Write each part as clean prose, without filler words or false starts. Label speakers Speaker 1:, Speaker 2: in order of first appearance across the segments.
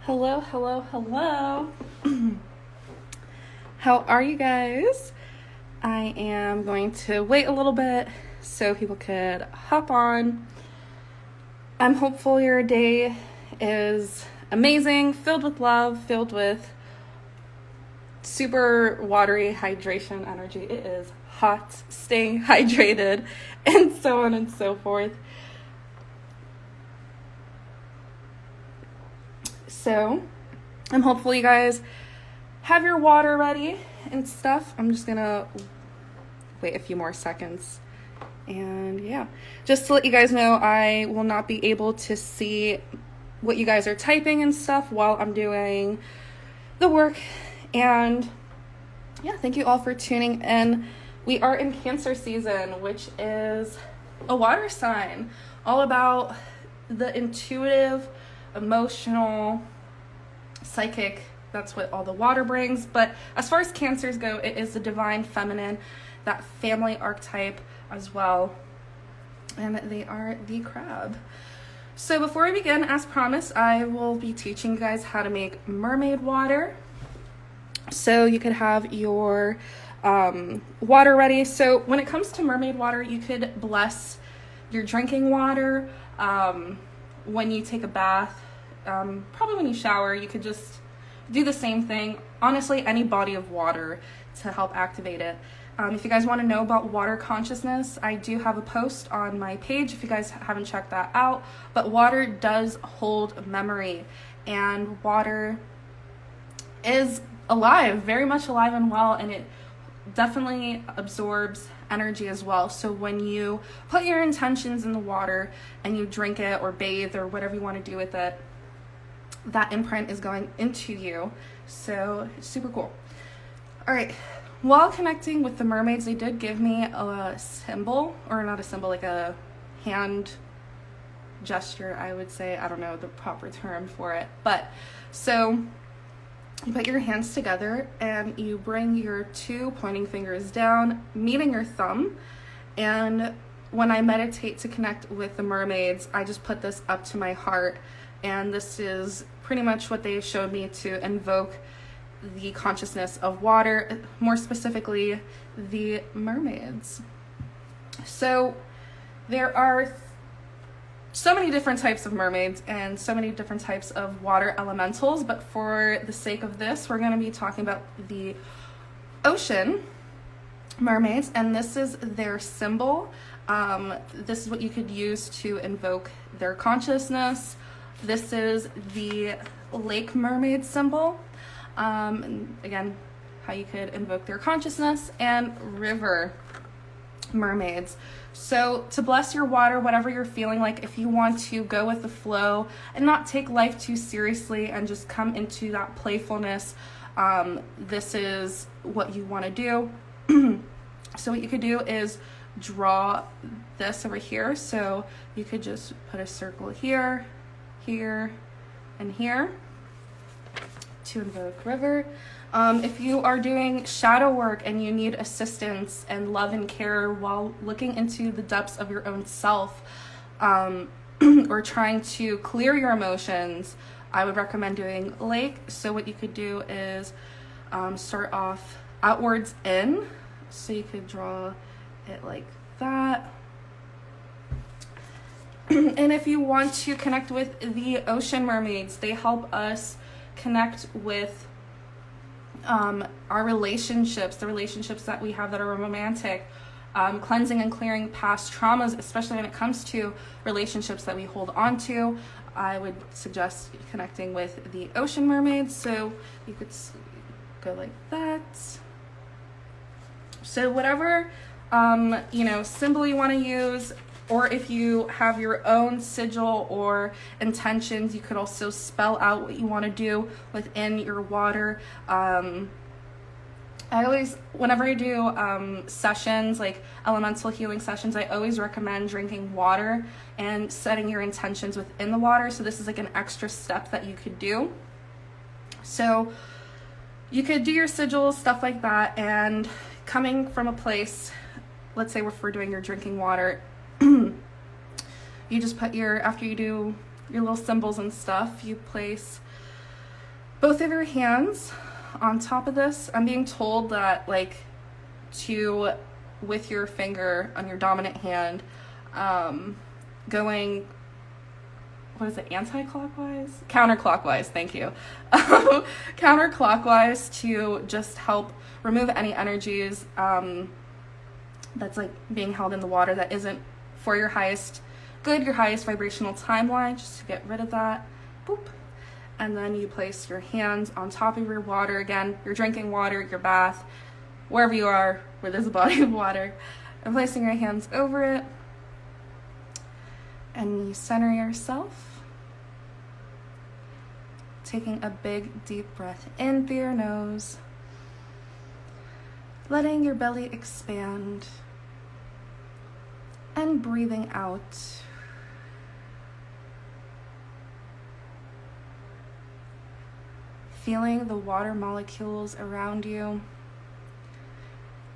Speaker 1: Hello, hello, hello. How are you guys? I am going to wait a little bit so people could hop on. I'm hopeful your day is amazing, filled with love, filled with super watery hydration energy. It is hot, staying hydrated, and so on and so forth. So, I'm hopeful you guys have your water ready and stuff. I'm just gonna wait a few more seconds. And yeah, just to let you guys know, I will not be able to see what you guys are typing and stuff while I'm doing the work. And yeah, thank you all for tuning in. We are in Cancer season, which is a water sign, all about the intuitive, emotional, psychic. That's what all the water brings. But as far as Cancers go, it is the divine feminine, that family archetype as well, and they are the crab. So before I begin, as promised, I will be teaching you guys how to make mermaid water. So you could have your water ready. So when it comes to mermaid water, you could bless your drinking water when you take a bath. Probably when you shower, you could just do the same thing. Honestly, any body of water to help activate it. If you guys want to know about water consciousness, I do have a post on my page if you guys haven't checked that out. But water does hold memory, and water is alive, very much alive and well, and it definitely absorbs energy as well. So when you put your intentions in the water and you drink it or bathe or whatever you want to do with it, that imprint is going into you. So super cool. All right, while connecting with the mermaids, they did give me a symbol, or not a symbol, like a hand gesture, I would say. I don't know the proper term for it. But so you put your hands together and you bring your two pointing fingers down, meeting your thumb. And when I meditate to connect with the mermaids, I just put this up to my heart. And this is pretty much what they showed me to invoke the consciousness of water, more specifically the mermaids. So there are so many different types of mermaids and so many different types of water elementals, but for the sake of this, we're going to be talking about the ocean mermaids, and this is their symbol. This is what you could use to invoke their consciousness. This is the lake mermaid symbol. And again, how you could invoke their consciousness, and river mermaids. So to bless your water, whatever you're feeling like, if you want to go with the flow and not take life too seriously and just come into that playfulness, this is what you want to do. So what you could do is draw this over here. So you could just put a circle here, here, and here to invoke river. If you are doing shadow work and you need assistance and love and care while looking into the depths of your own self, or trying to clear your emotions, I would recommend doing lake. So what you could do is start off outwards in. So you could draw it like that. And if you want to connect with the ocean mermaids, they help us connect with our relationships, the relationships that we have that are romantic, cleansing and clearing past traumas, especially when it comes to relationships that we hold on to. I would suggest connecting with the ocean mermaids. So you could go like that. So whatever symbol you want to use, or if you have your own sigil or intentions, you could also spell out what you want to do within your water. I always, whenever I do sessions, like elemental healing sessions, I always recommend drinking water and setting your intentions within the water. So this is like an extra step that you could do. So you could do your sigils, stuff like that, and coming from a place, let's say if we're doing your drinking water, you just put after you do your little symbols and stuff, you place both of your hands on top of this. I'm being told that like to, with your finger on your dominant hand, going, what is it, anti-clockwise? Counterclockwise, thank you. Counterclockwise to just help remove any energies that's like being held in the water that isn't for your highest good, your highest vibrational timeline, just to get rid of that. Boop. And then you place your hands on top of your water. Again, your drinking water, your bath, wherever you are where there's a body of water, and placing your hands over it. And you center yourself, taking a big deep breath in through your nose, letting your belly expand, and breathing out. Feeling the water molecules around you,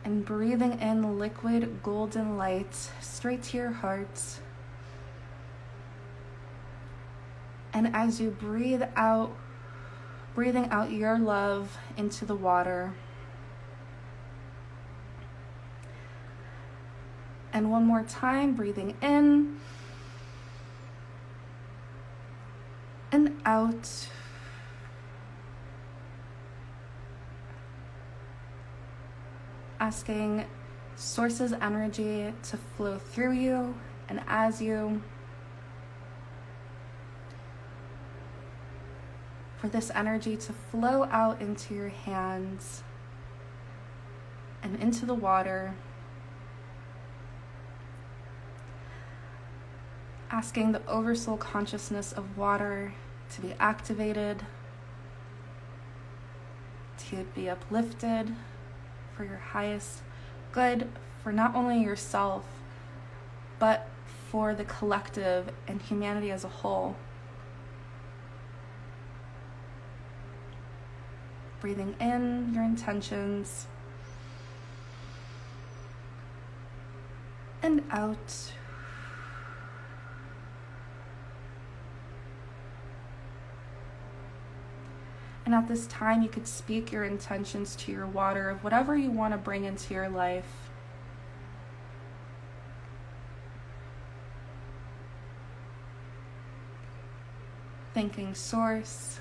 Speaker 1: and breathing in liquid golden light straight to your heart. And as you breathe out, breathing out your love into the water. And one more time, breathing in and out. Asking Source's energy to flow through you and as you. For this energy to flow out into your hands and into the water. Asking the oversoul consciousness of water to be activated, to be uplifted for your highest good, for not only yourself, but for the collective and humanity as a whole. Breathing in your intentions and out. And at this time, you could speak your intentions to your water of whatever you want to bring into your life. Thanking Source,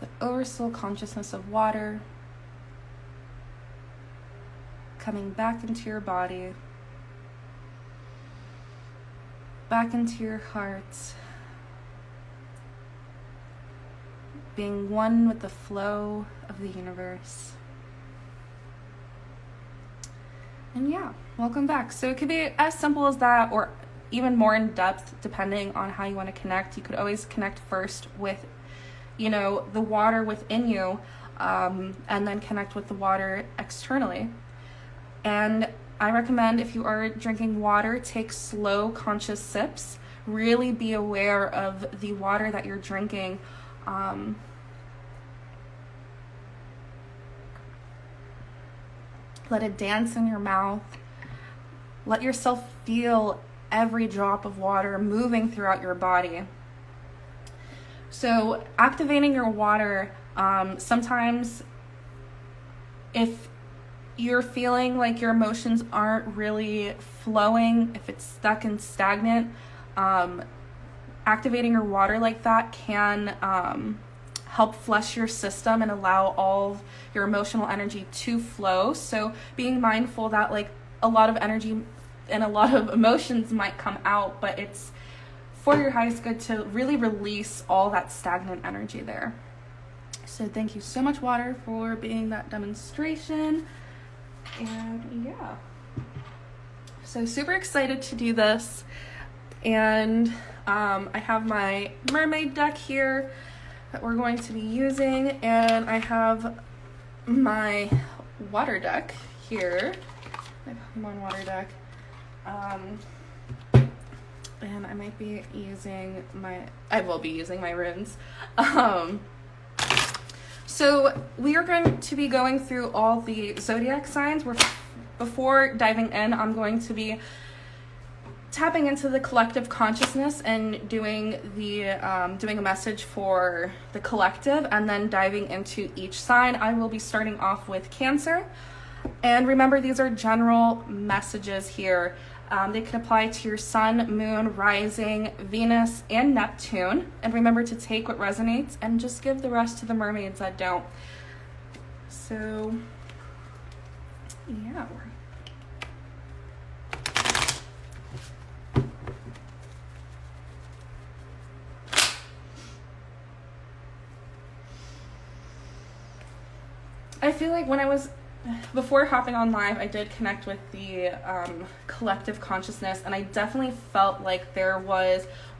Speaker 1: the oversoul consciousness of water, coming back into your body, back into your heart, being one with the flow of the universe. And yeah, welcome back. So it could be as simple as that, or even more in depth, depending on how you want to connect. You could always connect first with, the water within you, and then connect with the water externally. And I recommend, if you are drinking water, take slow, conscious sips. Really be aware of the water that you're drinking. Let it dance in your mouth. Let yourself feel every drop of water moving throughout your body. So activating your water, sometimes if you're feeling like your emotions aren't really flowing, if it's stuck and stagnant, activating your water like that can help flush your system and allow all of your emotional energy to flow. So being mindful that like a lot of energy and a lot of emotions might come out, but it's for your highest good to really release all that stagnant energy there. So thank you so much, water, for being that demonstration. And yeah, so super excited to do this. And I have my mermaid deck here that we're going to be using, and I have my water deck here, my Pokemon water deck, and I might be using I will be using my runes. So we are going to be going through all the zodiac signs. Before diving in, I'm going to be tapping into the collective consciousness and doing a message for the collective, and then diving into each sign. I will be starting off with Cancer. And remember, these are general messages here. They can apply to your sun, moon, rising, Venus, and Neptune. And remember to take what resonates and just give the rest to the mermaids that don't. So, yeah. I feel like before hopping on live, I did connect with the collective consciousness, and I definitely felt like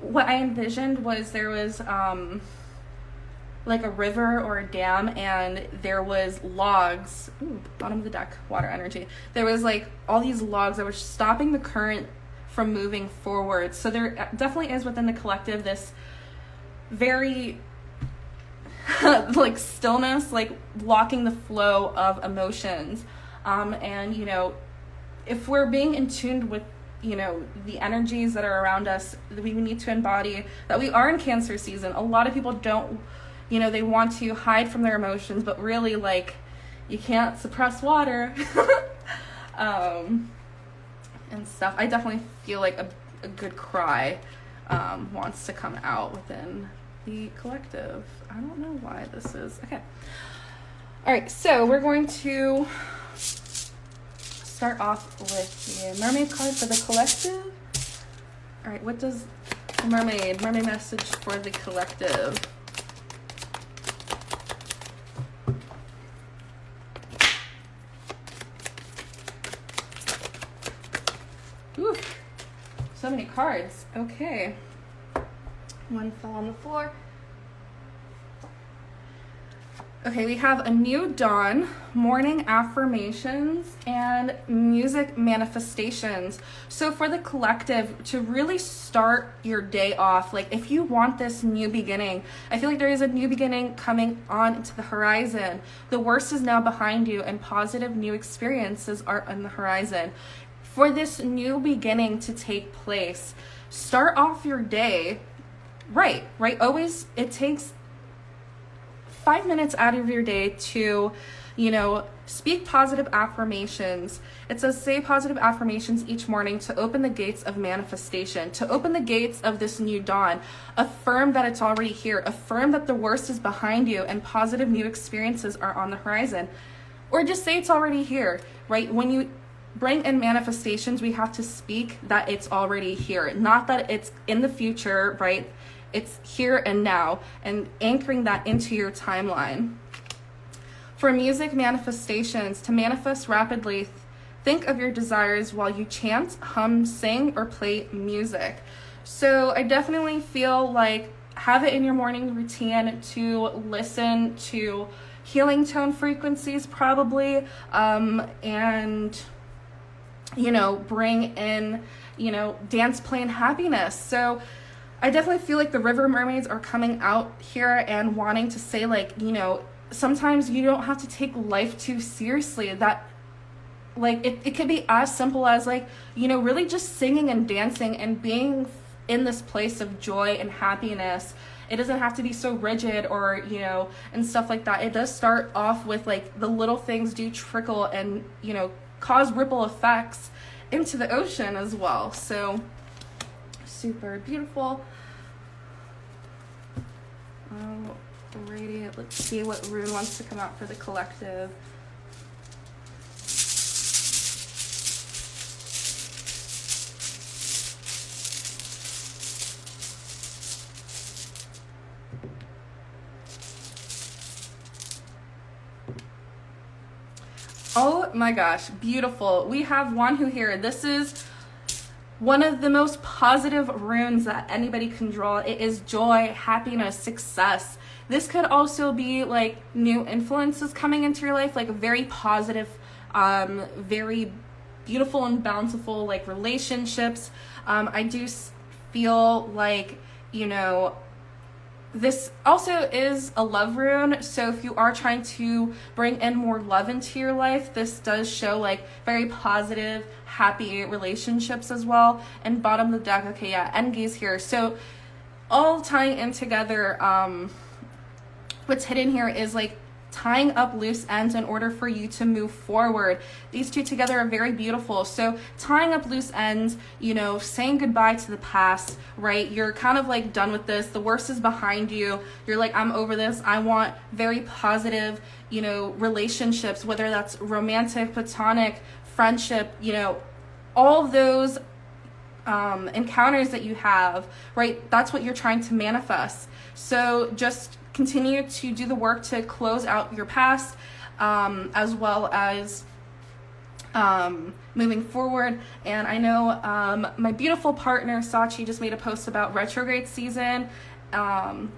Speaker 1: what I envisioned was there was like a river or a dam, and there was logs, bottom of the deck, water energy. There was like all these logs that were stopping the current from moving forward. So there definitely is within the collective this very like stillness, like blocking the flow of emotions. And, you know, if we're being in tune with, you know, the energies that are around us, we need to embody that we are in Cancer season. A lot of people don't, you know, they want to hide from their emotions, but really, like, you can't suppress water. And stuff. I definitely feel like a good cry wants to come out within the collective. I don't know why this is. Okay. All right, so we're going to start off with the mermaid card for the collective. All right, what does mermaid message for the collective? Ooh, so many cards. Okay. One fell on the floor. Okay, we have a new dawn, morning affirmations, and music manifestations. So for the collective, to really start your day off, like if you want this new beginning, I feel like there is a new beginning coming on to the horizon. The worst is now behind you, and positive new experiences are on the horizon. For this new beginning to take place, start off your day right. Always, it takes 5 minutes out of your day to, you know, speak positive affirmations. It says say positive affirmations each morning to open the gates of manifestation, to open the gates of this new dawn. Affirm that it's already here. Affirm that the worst is behind you and positive new experiences are on the horizon. Or just say it's already here, right? When you bring in manifestations, we have to speak that it's already here, not that it's in the future, right? It's here and now, and anchoring that into your timeline. For music manifestations, to manifest rapidly, think of your desires while you chant, hum, sing, or play music. So I definitely feel like have it in your morning routine to listen to healing tone frequencies probably, and, you know, bring in, you know, dance, play, and happiness. So I definitely feel like the river mermaids are coming out here and wanting to say, like, you know, sometimes you don't have to take life too seriously. That, like, it could be as simple as, like, you know, really just singing and dancing and being in this place of joy and happiness. It doesn't have to be so rigid or, you know, and stuff like that. It does start off with, like, the little things do trickle and, you know, cause ripple effects into the ocean as well. So super beautiful. Radiant. Let's see what rune wants to come out for the collective. Oh my gosh, beautiful. We have Wanhu here. This is one of the most positive runes that anybody can draw. It is joy, happiness, success. This could also be like new influences coming into your life, like a very positive, very beautiful and bountiful like relationships. I do feel like, you know, this also is a love rune, so if you are trying to bring in more love into your life, this does show like very positive, happy relationships as well. And bottom of the deck, okay, yeah, end gaze here. So all tying in together, what's hidden here is like tying up loose ends in order for you to move forward. These two together are very beautiful. So tying up loose ends, you know, saying goodbye to the past, right? You're kind of like done with this. The worst is behind you. You're like, I'm over this. I want very positive, you know, relationships, whether that's romantic, platonic, friendship, you know, all of those encounters that you have, right? That's what you're trying to manifest. So just continue to do the work to close out your past, as well as moving forward. And I know my beautiful partner Sachi just made a post about retrograde season, and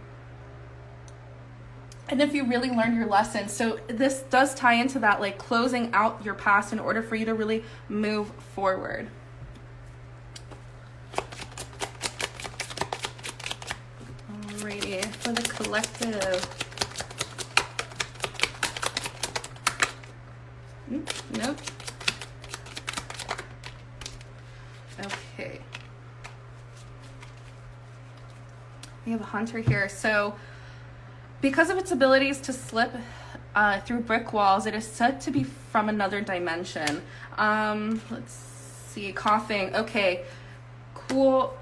Speaker 1: if you really learned your lesson. So this does tie into that, like closing out your past in order for you to really move forward. Alrighty, for the collective. Nope. Okay. We have a hunter here. So because of its abilities to slip through brick walls, it is said to be from another dimension. Let's see, coughing. Okay, cool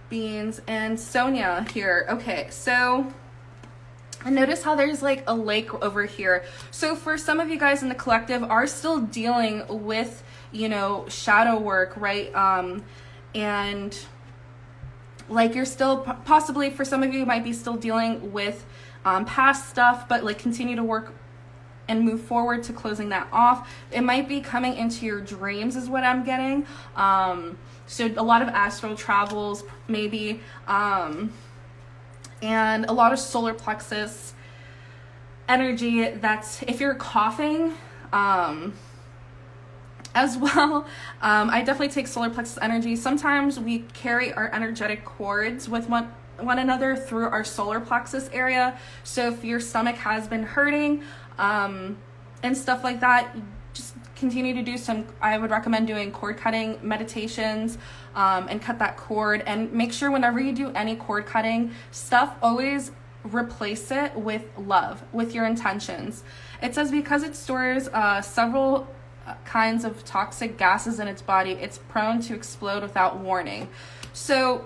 Speaker 1: beans. And Sonia here. Okay, so I notice how there's like a lake over here. So for some of you guys in the collective are still dealing with, you know, shadow work, right? And like you're still possibly, for some of you might be still dealing with past stuff, but like continue to work and move forward to closing that off. It might be coming into your dreams is what I'm getting. So a lot of astral travels maybe, and a lot of solar plexus energy. That's if you're coughing as well. I definitely take solar plexus energy. Sometimes we carry our energetic cords with one another through our solar plexus area. So if your stomach has been hurting and stuff like that, just continue to do some, I would recommend doing cord cutting meditations and cut that cord. And make sure whenever you do any cord cutting stuff, always replace it with love, with your intentions. It says because it stores several kinds of toxic gases in its body, it's prone to explode without warning. So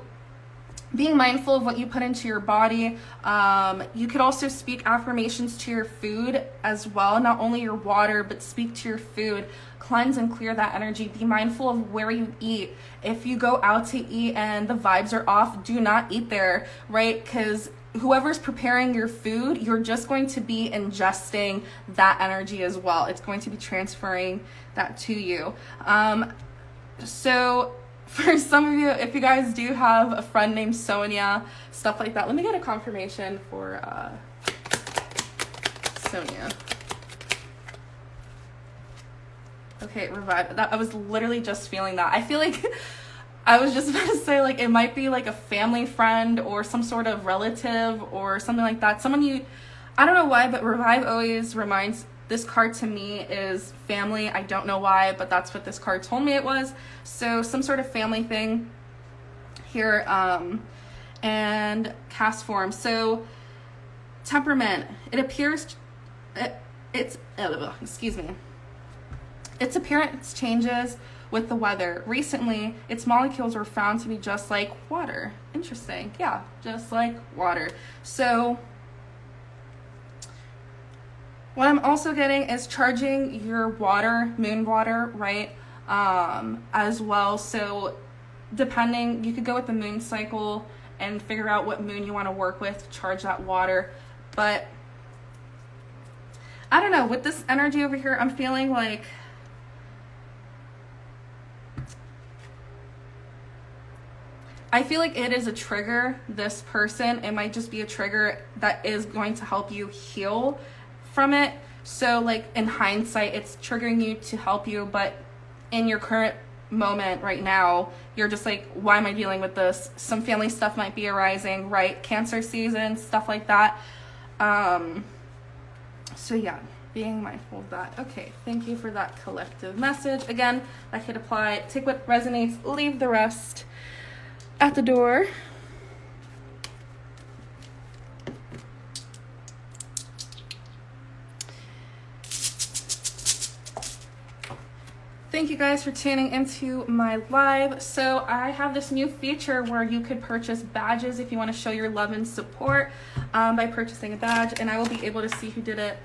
Speaker 1: being mindful of what you put into your body. You could also speak affirmations to your food as well, not only your water, but speak to your food, cleanse and clear that energy. Be mindful of where you eat. If you go out to eat and the vibes are off, do not eat there, right? Because whoever's preparing your food, you're just going to be ingesting that energy as well. It's going to be transferring that to you. So for some of you, if you guys do have a friend named Sonia, stuff like that, let me get a confirmation for Sonia. Okay, revive. That I was literally just feeling that. I feel like I was just about to say, like, it might be like a family friend or some sort of relative or something like that. Someone you, I don't know why, but revive always reminds, this card to me is family. I don't know why, but that's what this card told me it was. So some sort of family thing here, and cast form. So temperament, it appears, excuse me. Its appearance changes with the weather. Recently, its molecules were found to be just like water. Interesting. Yeah, just like water. So what I'm also getting is charging your water, moon water, right? As well. So depending, you could go with the moon cycle and figure out what moon you want to work with, charge that water. But I don't know, with this energy over here, I'm feeling like it is a trigger, this person. It might just be a trigger that is going to help you heal from it. So like in hindsight, it's triggering you to help you, but in your current moment right now, you're just like, why am I dealing with this? Some family stuff might be arising, right? Cancer season, stuff like that. So yeah, being mindful of that. Okay, thank you for that collective message. Again, that could apply. Take what resonates, leave the rest at the door. Thank you guys for tuning into my live. So I have this new feature where you could purchase badges if you want to show your love and support by purchasing a badge, and I will be able to see who did it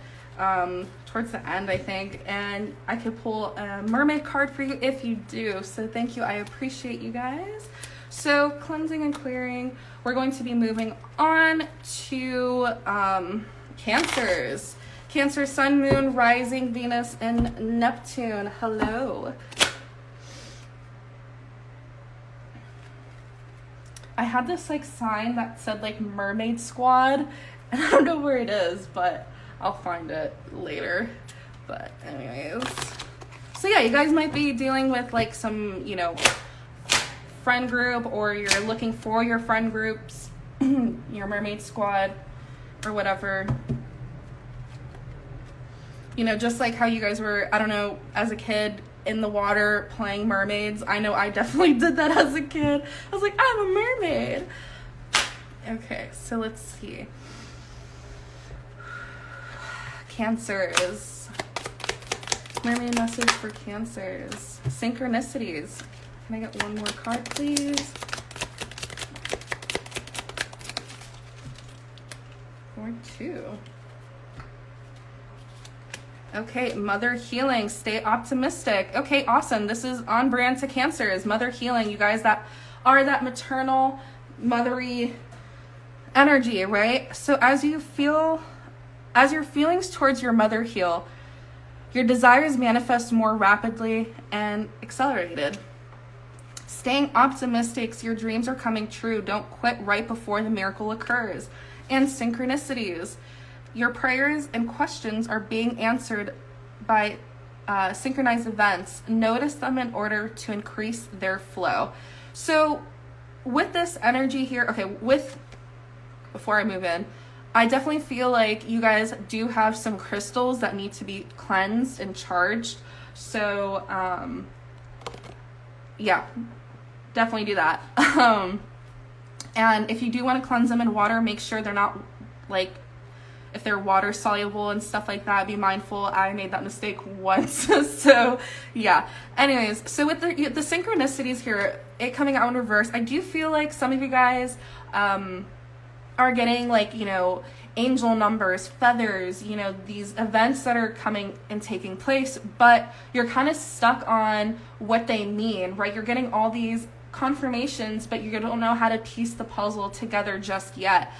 Speaker 1: towards the end, I think, and I could pull a mermaid card for you if you do. So thank you, I appreciate you guys. So cleansing and clearing, we're going to be moving on to Cancers. Cancer, Sun, Moon, Rising, Venus, and Neptune. Hello. I had this like sign that said like Mermaid Squad, and I don't know where it is, but I'll find it later. But anyways, so yeah, you guys might be dealing with like some, you know, friend group, or you're looking for your friend groups, your mermaid squad, or whatever. You know, just like how you guys were, I don't know, as a kid in the water playing mermaids. I know I definitely did that as a kid. I was like, I'm a mermaid. Okay, so let's see. Cancers. Mermaid message for Cancers. Synchronicities. Can I get one more card, please? Or two. Okay, mother healing, stay optimistic. Okay, awesome. This is on brand to Cancers. Mother healing, you guys that are that maternal, mothery energy, right? So as your feelings towards your mother heal, your desires manifest more rapidly and accelerated. Staying optimistic, so your dreams are coming true. Don't quit right before the miracle occurs. And synchronicities. Your prayers and questions are being answered by synchronized events. Notice them in order to increase their flow. So with this energy here, okay, before I move in, I definitely feel like you guys do have some crystals that need to be cleansed and charged. So yeah, definitely do that. And if you do want to cleanse them in water, make sure they're not like, if they're water soluble and stuff like that, be mindful. I made that mistake once. So yeah, anyways, so with the synchronicities here, it coming out in reverse, I do feel like some of you guys are getting like, you know, angel numbers, feathers, you know, these events that are coming and taking place, but you're kind of stuck on what they mean, right? You're getting all these confirmations, but you don't know how to piece the puzzle together just yet.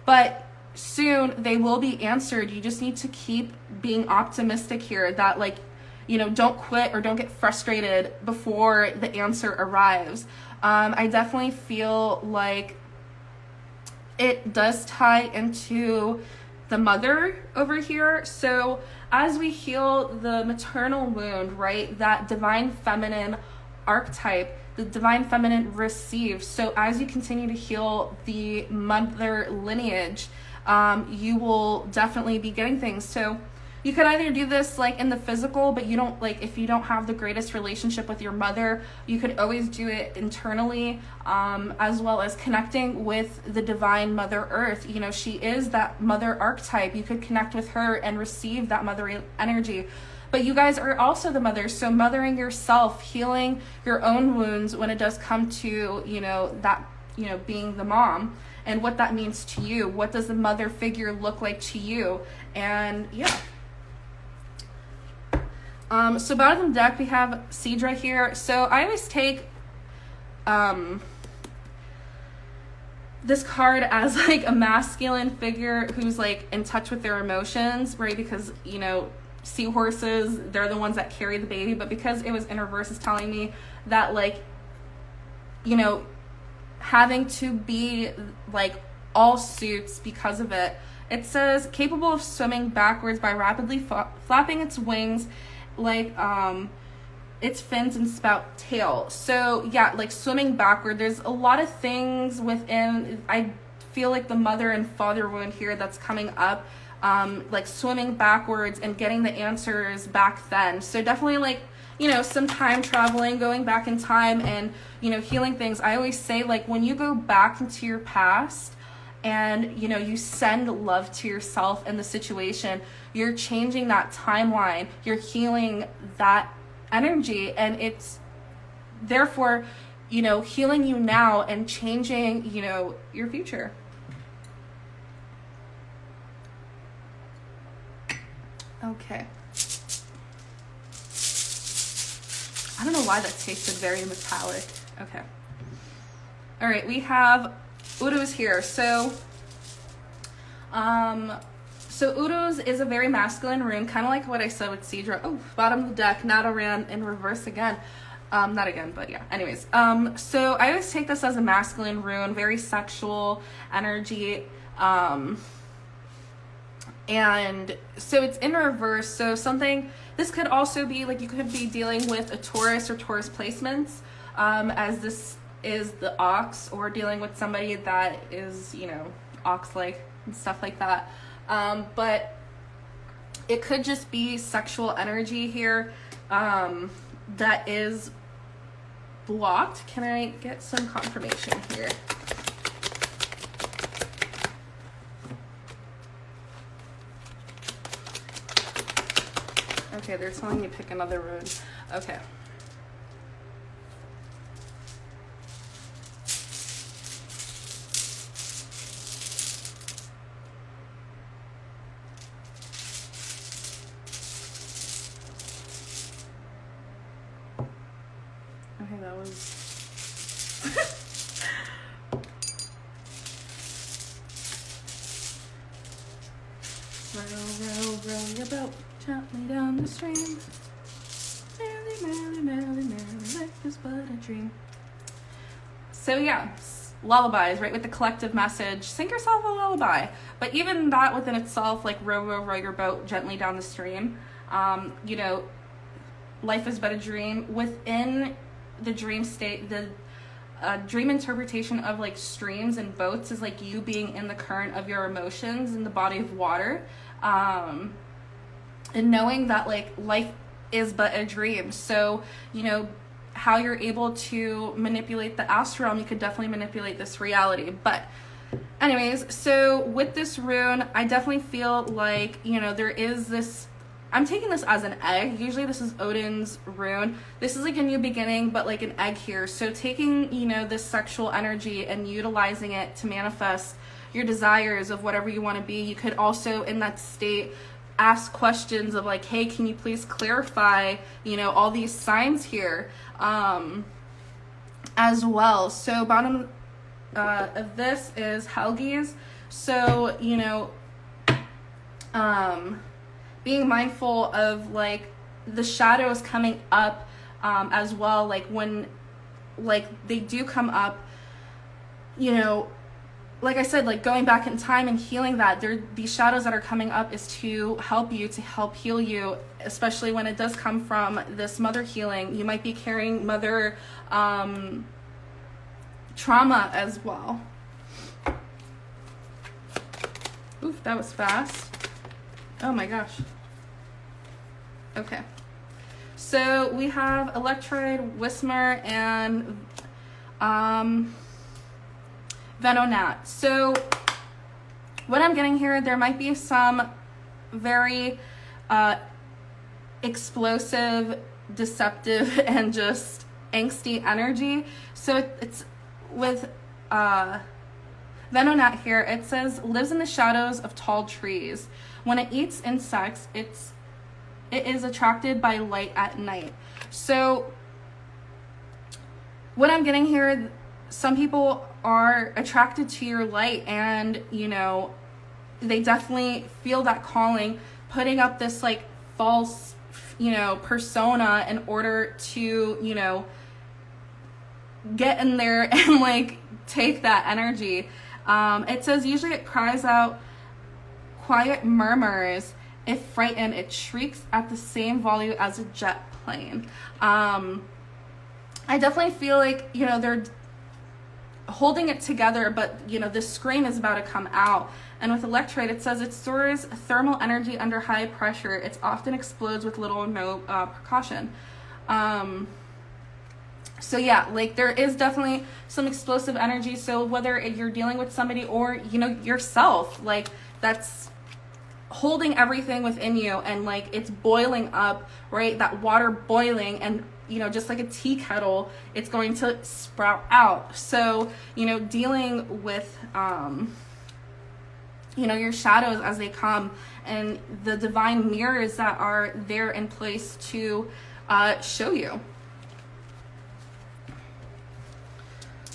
Speaker 1: But soon they will be answered. You just need to keep being optimistic here that, like, you know, don't quit or don't get frustrated before the answer arrives. I definitely feel like it does tie into the mother over here. So as we heal the maternal wound, right, that divine feminine archetype, the divine feminine receives. So as you continue to heal the mother lineage, you will definitely be getting things. So you could either do this like in the physical, but you don't, like, if you don't have the greatest relationship with your mother, you could always do it internally, as well as connecting with the divine Mother Earth. You know, she is that mother archetype. You could connect with her and receive that mother energy. But you guys are also the mothers, so mothering yourself, healing your own wounds when it does come to, you know, that, you know, being the mom and what that means to you. What does the mother figure look like to you? And yeah. So bottom of the deck, we have Cedra here. So I always take this card as like a masculine figure who's like in touch with their emotions, right? Because, you know, seahorses, they're the ones that carry the baby. But because it was in reverse, it's telling me that, like, you know, having to be like all suits because of it. It says capable of swimming backwards by rapidly flapping its wings like its fins and spout tail. So yeah, like swimming backward. There's a lot of things within, I feel like the mother and father wound here that's coming up, like swimming backwards and getting the answers back then. So definitely like, you know, some time traveling, going back in time and, you know, healing things. I always say, like, when you go back into your past and, you know, you send love to yourself and the situation, you're changing that timeline, you're healing that energy, and it's therefore, you know, healing you now and changing, you know, your future. Okay. I don't know why that tasted very metallic. Okay. All right, we have Uddus here. So Uddus is a very masculine rune, kind of like what I said with Cedra. Oh, bottom of the deck, Nada ran in reverse again. Not again, but yeah. Anyways, so I always take this as a masculine rune, very sexual energy. And so it's in reverse. So something, this could also be like, you could be dealing with a Taurus or Taurus placements, as this is the ox, or dealing with somebody that is, you know, ox-like and stuff like that. But it could just be sexual energy here, that is blocked. Can I get some confirmation here? Okay, they're telling me pick another rune. Okay. Okay, that was... row your boat gently down the stream. Merrily, merrily, merrily, life is but a dream. So yeah, lullabies, right, with the collective message, sing yourself a lullaby. But even that within itself, like row your boat gently down the stream, you know, life is but a dream. Within the dream state, the dream interpretation of like streams and boats is like you being in the current of your emotions in the body of water, and knowing that like life is but a dream. So, you know, how you're able to manipulate the astral realm, you could definitely manipulate this reality. But anyways, so with this rune, I definitely feel like, you know, there is this, I'm taking this as an egg. Usually this is Odin's rune. This is like a new beginning, but like an egg here. So taking, you know, this sexual energy and utilizing it to manifest your desires of whatever you want to be. You could also in that state ask questions of like, hey, can you please clarify, you know, all these signs here, as well. So bottom of this is Helgi's. So, you know, being mindful of like the shadows coming up, as well, like when like they do come up, you know, like I said, like going back in time and healing that, these shadows that are coming up is to help you, to help heal you, especially when it does come from this mother healing. You might be carrying mother trauma as well. Oof, that was fast. Oh my gosh. Okay. So we have Electroid, Whismer, and Venonat. So what I'm getting here, there might be some very explosive, deceptive, and just angsty energy. So it's with Venonat here, it says lives in the shadows of tall trees. When it eats insects, it is attracted by light at night. So what I'm getting here, some people are attracted to your light, and you know, they definitely feel that calling, putting up this like false, you know, persona in order to, you know, get in there and like take that energy. It says usually it cries out quiet murmurs If frightened, it shrieks at the same volume as a jet plane. I definitely feel like, you know, they're holding it together, but, you know, this scream is about to come out. And with electrolyte, it says it stores thermal energy under high pressure. It often explodes with little or no precaution. So yeah, like there is definitely some explosive energy. So whether you're dealing with somebody or, you know, yourself, like that's holding everything within you, and like it's boiling up, right? That water boiling, and you know, just like a tea kettle, it's going to sprout out. So, you know, dealing with, you know, your shadows as they come, and the divine mirrors that are there in place to show you.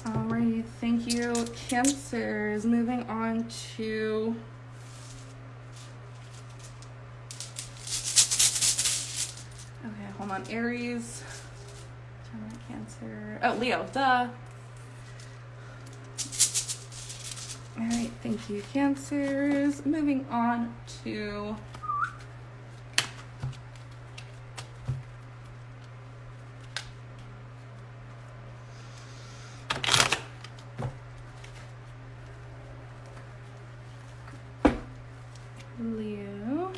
Speaker 1: Alrighty, thank you, Cancers. Moving on to hold on, Aries, Cancer, oh, Leo, duh. All right, thank you, Cancers. Moving on to Leo.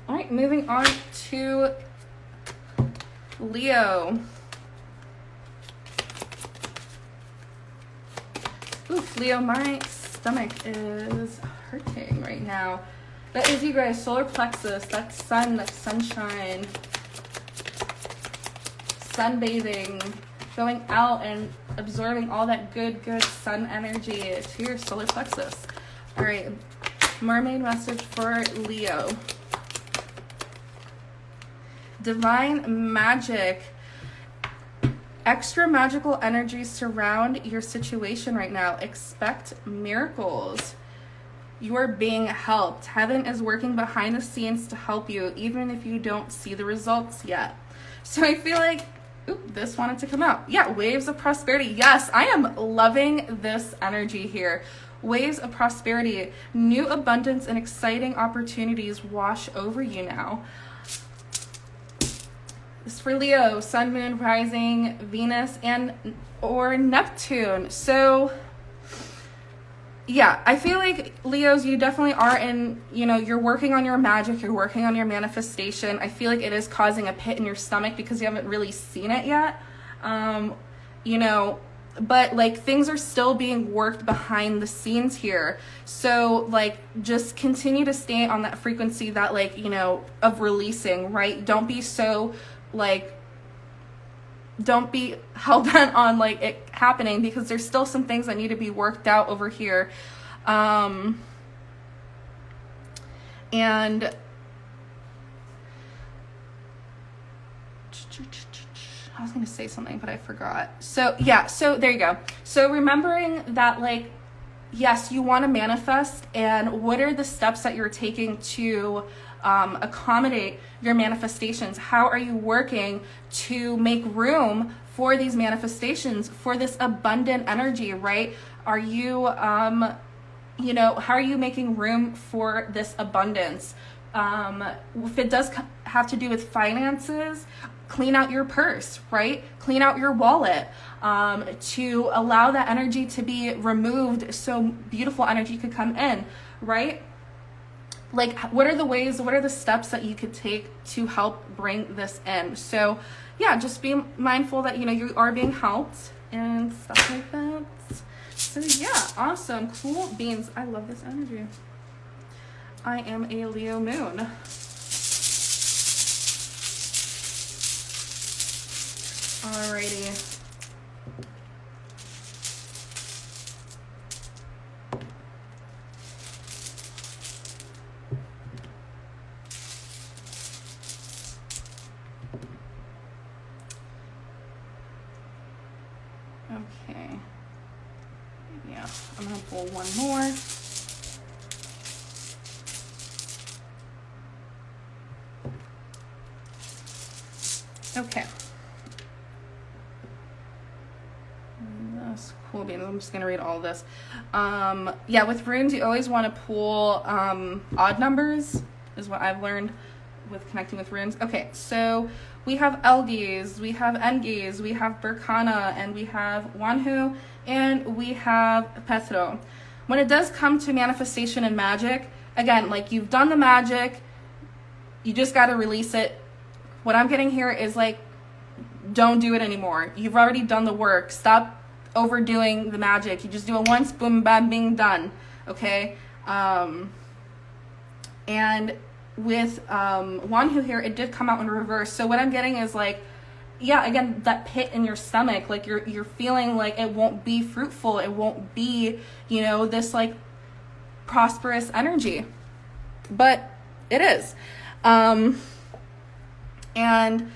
Speaker 1: All right, moving on to Leo. Oof, Leo, my stomach is hurting right now. That is you guys, solar plexus, that's sun, that's sunshine, sunbathing, going out and absorbing all that good sun energy to your solar plexus. All right, mermaid message for Leo. Divine magic. Extra magical energies surround your situation right now. Expect miracles. You are being helped. Heaven is working behind the scenes to help you, even if you don't see the results yet. So I feel like, oop, this wanted to come out. Yeah, waves of prosperity. Yes, I am loving this energy here. Waves of prosperity. New abundance and exciting opportunities wash over you now. This is for Leo, sun, moon, rising, Venus, and or Neptune. So yeah, I feel like Leos, you definitely are in, you know, you're working on your magic, you're working on your manifestation. I feel like it is causing a pit in your stomach because you haven't really seen it yet. You know, but like things are still being worked behind the scenes here. So like just continue to stay on that frequency that, like, you know, of releasing, right? Don't be so like, don't be hell-bent on like it happening, because there's still some things that need to be worked out over here. And I was going to say something, but I forgot. So yeah, so there you go. So remembering that, like, yes, you want to manifest, and what are the steps that you're taking to accommodate your manifestations? How are you working to make room for these manifestations, for this abundant energy, right? Are you, you know, how are you making room for this abundance? If it does have to do with finances, clean out your purse, right? Clean out your wallet, to allow that energy to be removed so beautiful energy could come in, right? Like, what are the ways, what are the steps that you could take to help bring this in? So yeah, just be mindful that, you know, you are being helped and stuff like that. So yeah, awesome, cool beans. I love this energy. I am a Leo moon. Alrighty. Okay. Yeah, I'm gonna pull one more. Okay. That's cool beans. I'm just gonna read all of this. Yeah, with runes, you always want to pull odd numbers, is what I've learned with connecting with runes. Okay, so we have Elgees, we have Engees, we have Berkana, and we have Wanhu, and we have Pethro. When it does come to manifestation and magic, again, like you've done the magic, you just got to release it. What I'm getting here is like, don't do it anymore. You've already done the work. Stop overdoing the magic. You just do it once, boom, bam, bing, done. Okay? And with Wanhu here, it did come out in reverse. So what I'm getting is like, yeah, again, that pit in your stomach, like you're feeling like it won't be fruitful. It won't be, you know, this like prosperous energy. But it is. And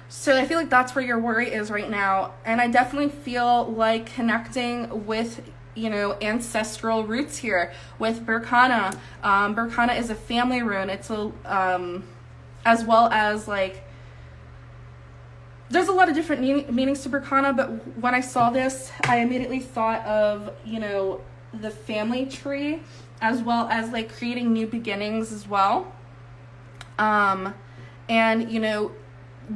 Speaker 1: so I feel like that's where your worry is right now. And I definitely feel like connecting with, you know, ancestral roots here with Berkana. Berkana is a family rune. It's a, as well as like, there's a lot of different meanings to Berkana, but when I saw this, I immediately thought of, you know, the family tree, as well as like creating new beginnings as well. And, you know,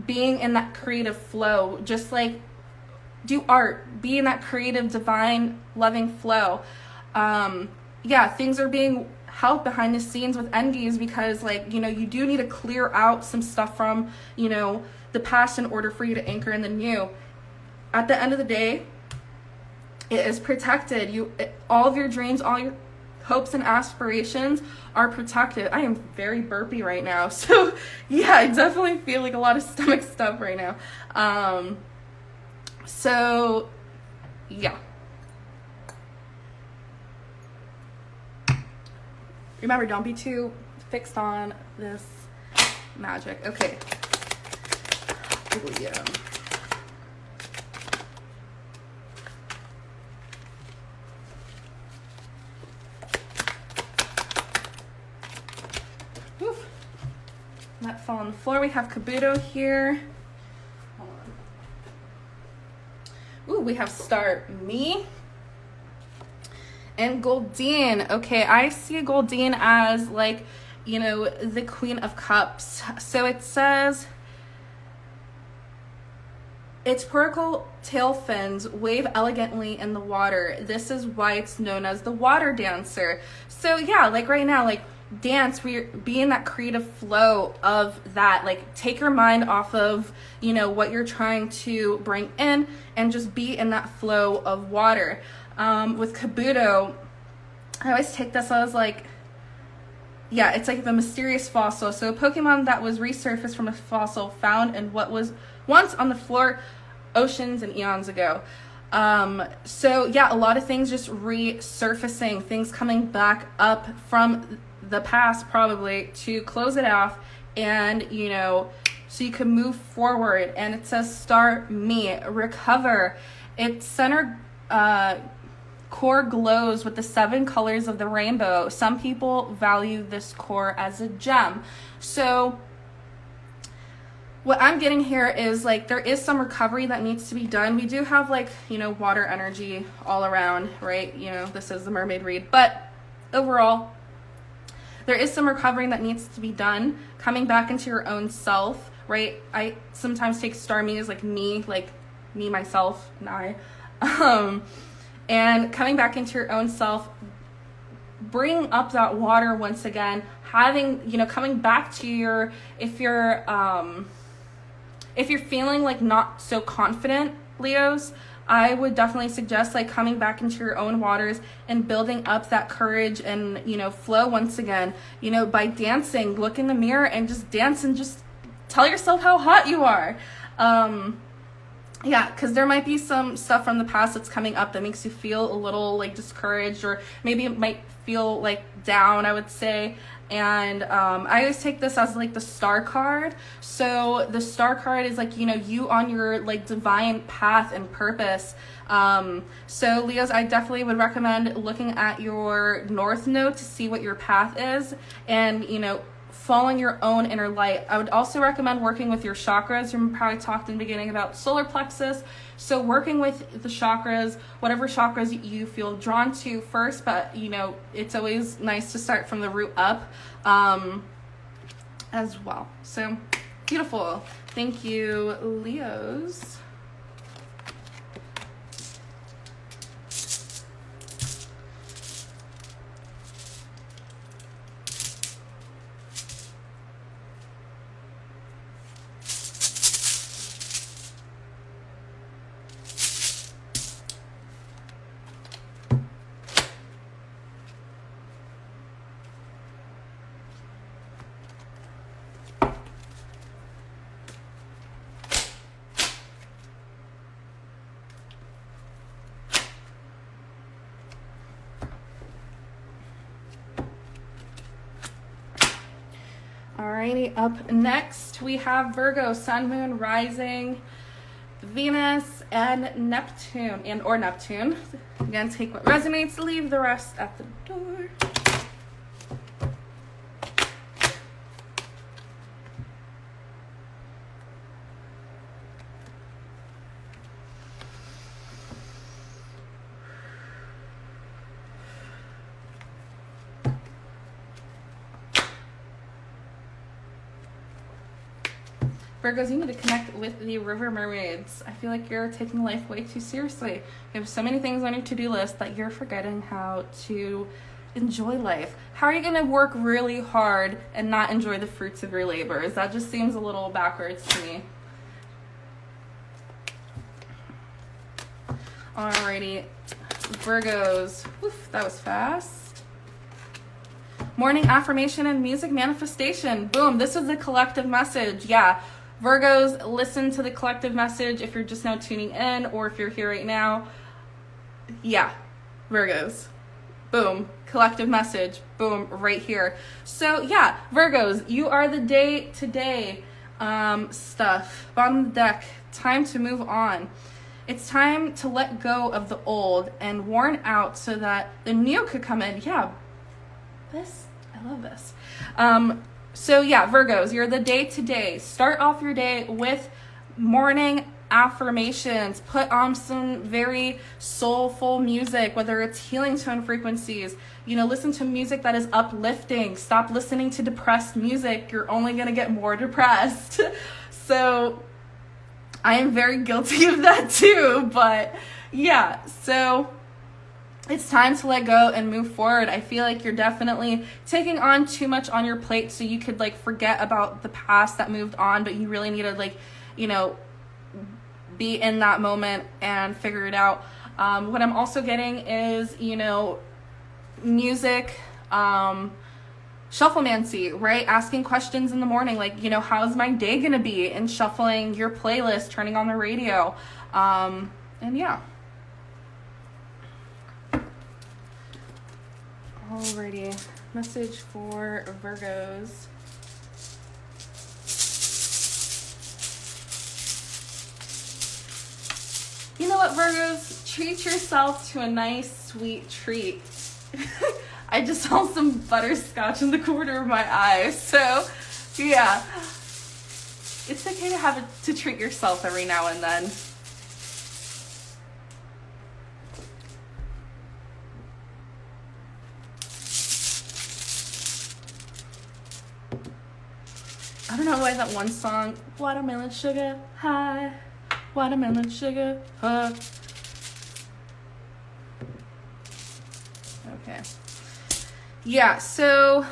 Speaker 1: being in that creative flow, just like do art, be in that creative, divine, loving flow. Yeah, things are being held behind the scenes with Engees because, like, you know, you do need to clear out some stuff from, you know, the past in order for you to anchor in the new. At the end of the day, it is protected. All of your dreams, all your hopes and aspirations are protected. I am very burpy right now, so yeah, I definitely feel like a lot of stomach stuff right now. So yeah, remember, don't be too fixed on this magic. Okay. Oh yeah. That fell on the floor. We have Kabuto here. Hold on. Ooh, we have Star Me and Goldeen. Okay, I see Goldeen as like, you know, the Queen of Cups. So it says, its purple tail fins wave elegantly in the water. This is why it's known as the water dancer. So yeah, like right now, like dance, be in that creative flow of that. Like take your mind off of, you know, what you're trying to bring in and just be in that flow of water. With Kabuto, I always take this as like, yeah, it's like the mysterious fossil. So a Pokemon that was resurfaced from a fossil found in what was once on the floor oceans and eons ago. So yeah, a lot of things just resurfacing, things coming back up from the past probably to close it off, and you know, so you can move forward. And it says Star Me, recover. Its center core glows with the 7 colors of the rainbow. Some people value this core as a gem. So what I'm getting here is like there is some recovery that needs to be done. We do have like, you know, water energy all around, right? You know, this is the mermaid read, but overall there is some recovering that needs to be done, coming back into your own self, right? I sometimes take Star Me as like me, myself, and I. And coming back into your own self, bringing up that water once again, having, you know, coming back to your, if you're feeling like not so confident, Leos, I would definitely suggest like coming back into your own waters and building up that courage and, you know, flow once again, you know, by dancing. Look in the mirror and just dance and just tell yourself how hot you are. Yeah, because there might be some stuff from the past that's coming up that makes you feel a little like discouraged, or maybe it might feel like down, I would say. And I always take this as like the star card. So the star card is like, you know, you on your like divine path and purpose. So Leos, I definitely would recommend looking at your north node to see what your path is, and, you know, following your own inner light. I would also recommend working with your chakras. You probably talked in the beginning about solar plexus. So working with the chakras, whatever chakras you feel drawn to first, but you know, it's always nice to start from the root up as well. So beautiful. Thank you, Leos. Alrighty, up next we have Virgo, Sun, Moon, Rising, Venus, and Neptune, or Neptune. Again, take what resonates, leave the rest at the door. Virgos, you need to connect with the river mermaids. I feel like you're taking life way too seriously. You have so many things on your to-do list that you're forgetting how to enjoy life. How are you going to work really hard and not enjoy the fruits of your labors? That just seems a little backwards to me. Alrighty, Virgos. Oof, that was fast. Morning affirmation and music manifestation. Boom, this is a collective message. Yeah. Virgos, listen to the collective message if you're just now tuning in or if you're here right now. Yeah, Virgos. Boom, collective message. Boom, right here. So yeah, Virgos, you are the day-to-day stuff. Bottom of the deck, time to move on. It's time to let go of the old and worn out so that the new could come in. Yeah, I love this. So yeah, Virgos, you're the day-to-day. Start off your day with morning affirmations. Put on some very soulful music, whether it's healing tone frequencies. You know, listen to music that is uplifting. Stop listening to depressed music. You're only going to get more depressed. So I am very guilty of that too. But yeah, so it's time to let go and move forward. I feel like you're definitely taking on too much on your plate, so you could like forget about the past that moved on, but you really need to like, you know, be in that moment and figure it out. What I'm also getting is, you know, music, shufflemancy, right? Asking questions in the morning, like, you know, how's my day gonna be? And shuffling your playlist, turning on the radio. And yeah. Alrighty, message for Virgos. You know what, Virgos? Treat yourself to a nice, sweet treat. I just saw some butterscotch in the corner of my eye, so yeah. It's okay to treat yourself every now and then. I don't know why that one song, watermelon sugar high, watermelon sugar high. Okay. Yeah, so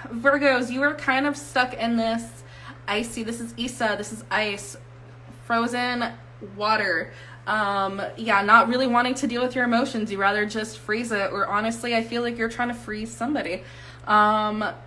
Speaker 1: Virgos, you are kind of stuck in this icy, this is Isa, this is ice, frozen water. Yeah, not really wanting to deal with your emotions. You rather just freeze it, or honestly, I feel like you're trying to freeze somebody.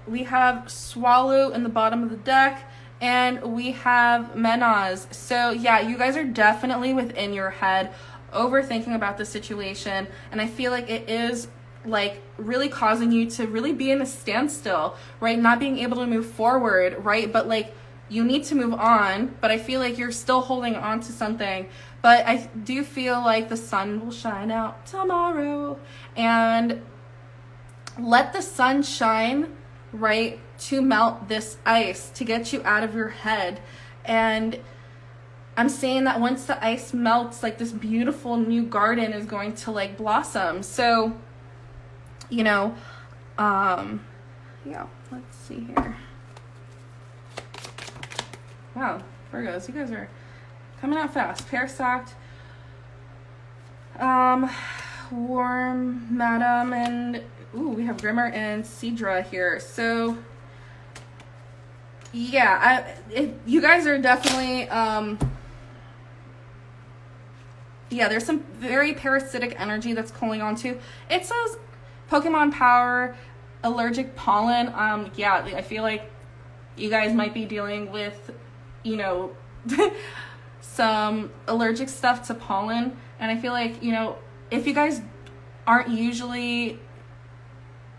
Speaker 1: We have Swallow in the bottom of the deck, and we have Menaz. So yeah, you guys are definitely within your head overthinking about the situation, and I feel like it is like really causing you to really be in a standstill, right? Not being able to move forward, right? But like, you need to move on, but I feel like you're still holding on to something. But I do feel like the sun will shine out tomorrow, and let the sun shine, right, to melt this ice, to get you out of your head. And I'm saying that once the ice melts, like, this beautiful new garden is going to like blossom. So, you know, yeah, let's see here. Wow, Virgos, you guys are coming out fast. Pair stacked, warm madam, and ooh, we have Grimmer and Cedra here. So yeah, you guys are definitely yeah, there's some very parasitic energy that's calling on to. It says Pokemon power, allergic pollen. Yeah, I feel like you guys might be dealing with, you know, some allergic stuff to pollen. And I feel like, you know, if you guys aren't usually,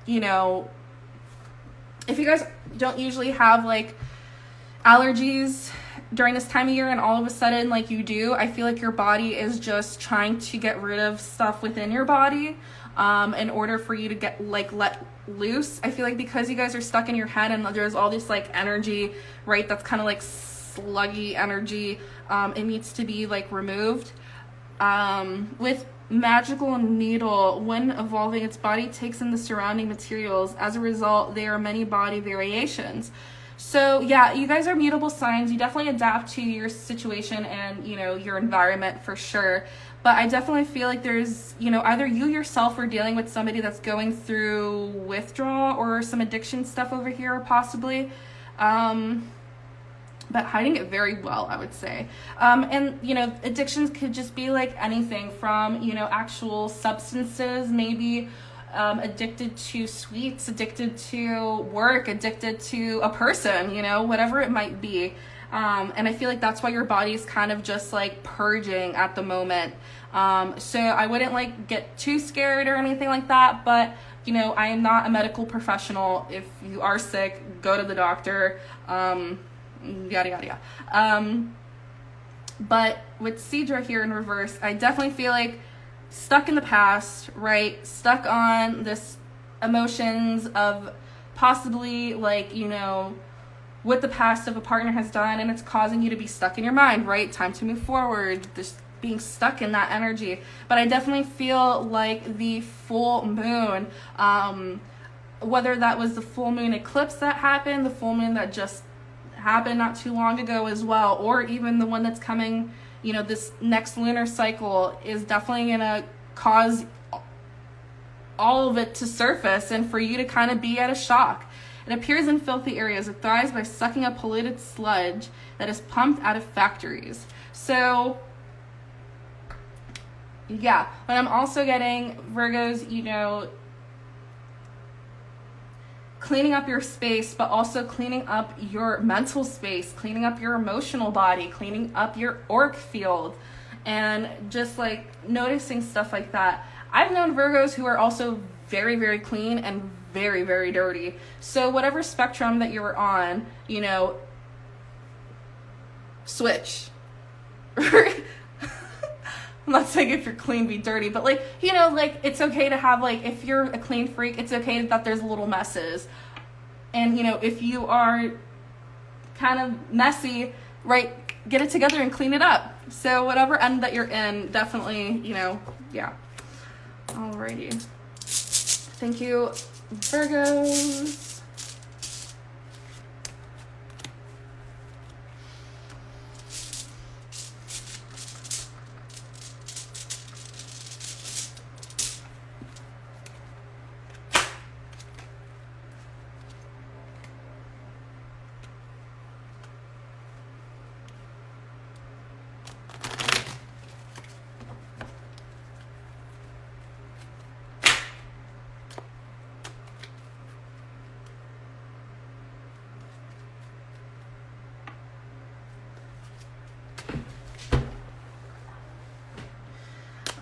Speaker 1: you know, if you guys don't usually have like allergies during this time of year and all of a sudden like you do, I feel like your body is just trying to get rid of stuff within your body in order for you to get like let loose. I feel like because you guys are stuck in your head and there's all this like energy, right, that's kind of like sluggy energy, it needs to be like removed. With magical needle, when evolving, its body takes in the surrounding materials. As a result, there are many body variations. So yeah, you guys are mutable signs. You definitely adapt to your situation and, you know, your environment for sure. But I definitely feel like there's, you know, either you yourself are dealing with somebody that's going through withdrawal or some addiction stuff over here, possibly. But hiding it very well, I would say. And, you know, addictions could just be like anything from, you know, actual substances, maybe addicted to sweets, addicted to work, addicted to a person, you know, whatever it might be. And I feel like that's why your body's kind of just like purging at the moment. So I wouldn't like get too scared or anything like that, but you know, I am not a medical professional. If you are sick, go to the doctor, yada, yada, yada. But with Cedra here in reverse, I definitely feel like stuck in the past, right? Stuck on this emotions of possibly like, you know, what the past of a partner has done, and it's causing you to be stuck in your mind, right? Time to move forward, just being stuck in that energy. But I definitely feel like the full moon, whether that was the full moon eclipse that happened, the full moon that just happened not too long ago as well, or even the one that's coming, you know, this next lunar cycle, is definitely gonna cause all of it to surface and for you to kind of be at a shock. It appears in filthy areas. It thrives by sucking up polluted sludge that is pumped out of factories. So, yeah. But I'm also getting Virgos, you know, cleaning up your space, but also cleaning up your mental space, cleaning up your emotional body, cleaning up your auric field, and just like noticing stuff like that. I've known Virgos who are also very, very clean and very, very dirty. So whatever spectrum that you're on, you know, switch. I'm not saying if you're clean, be dirty, but like, you know, like it's okay to have like, if you're a clean freak, it's okay that there's little messes. And, you know, if you are kind of messy, right, get it together and clean it up. So whatever end that you're in, definitely, you know, yeah. Alrighty. Thank you, Virgos.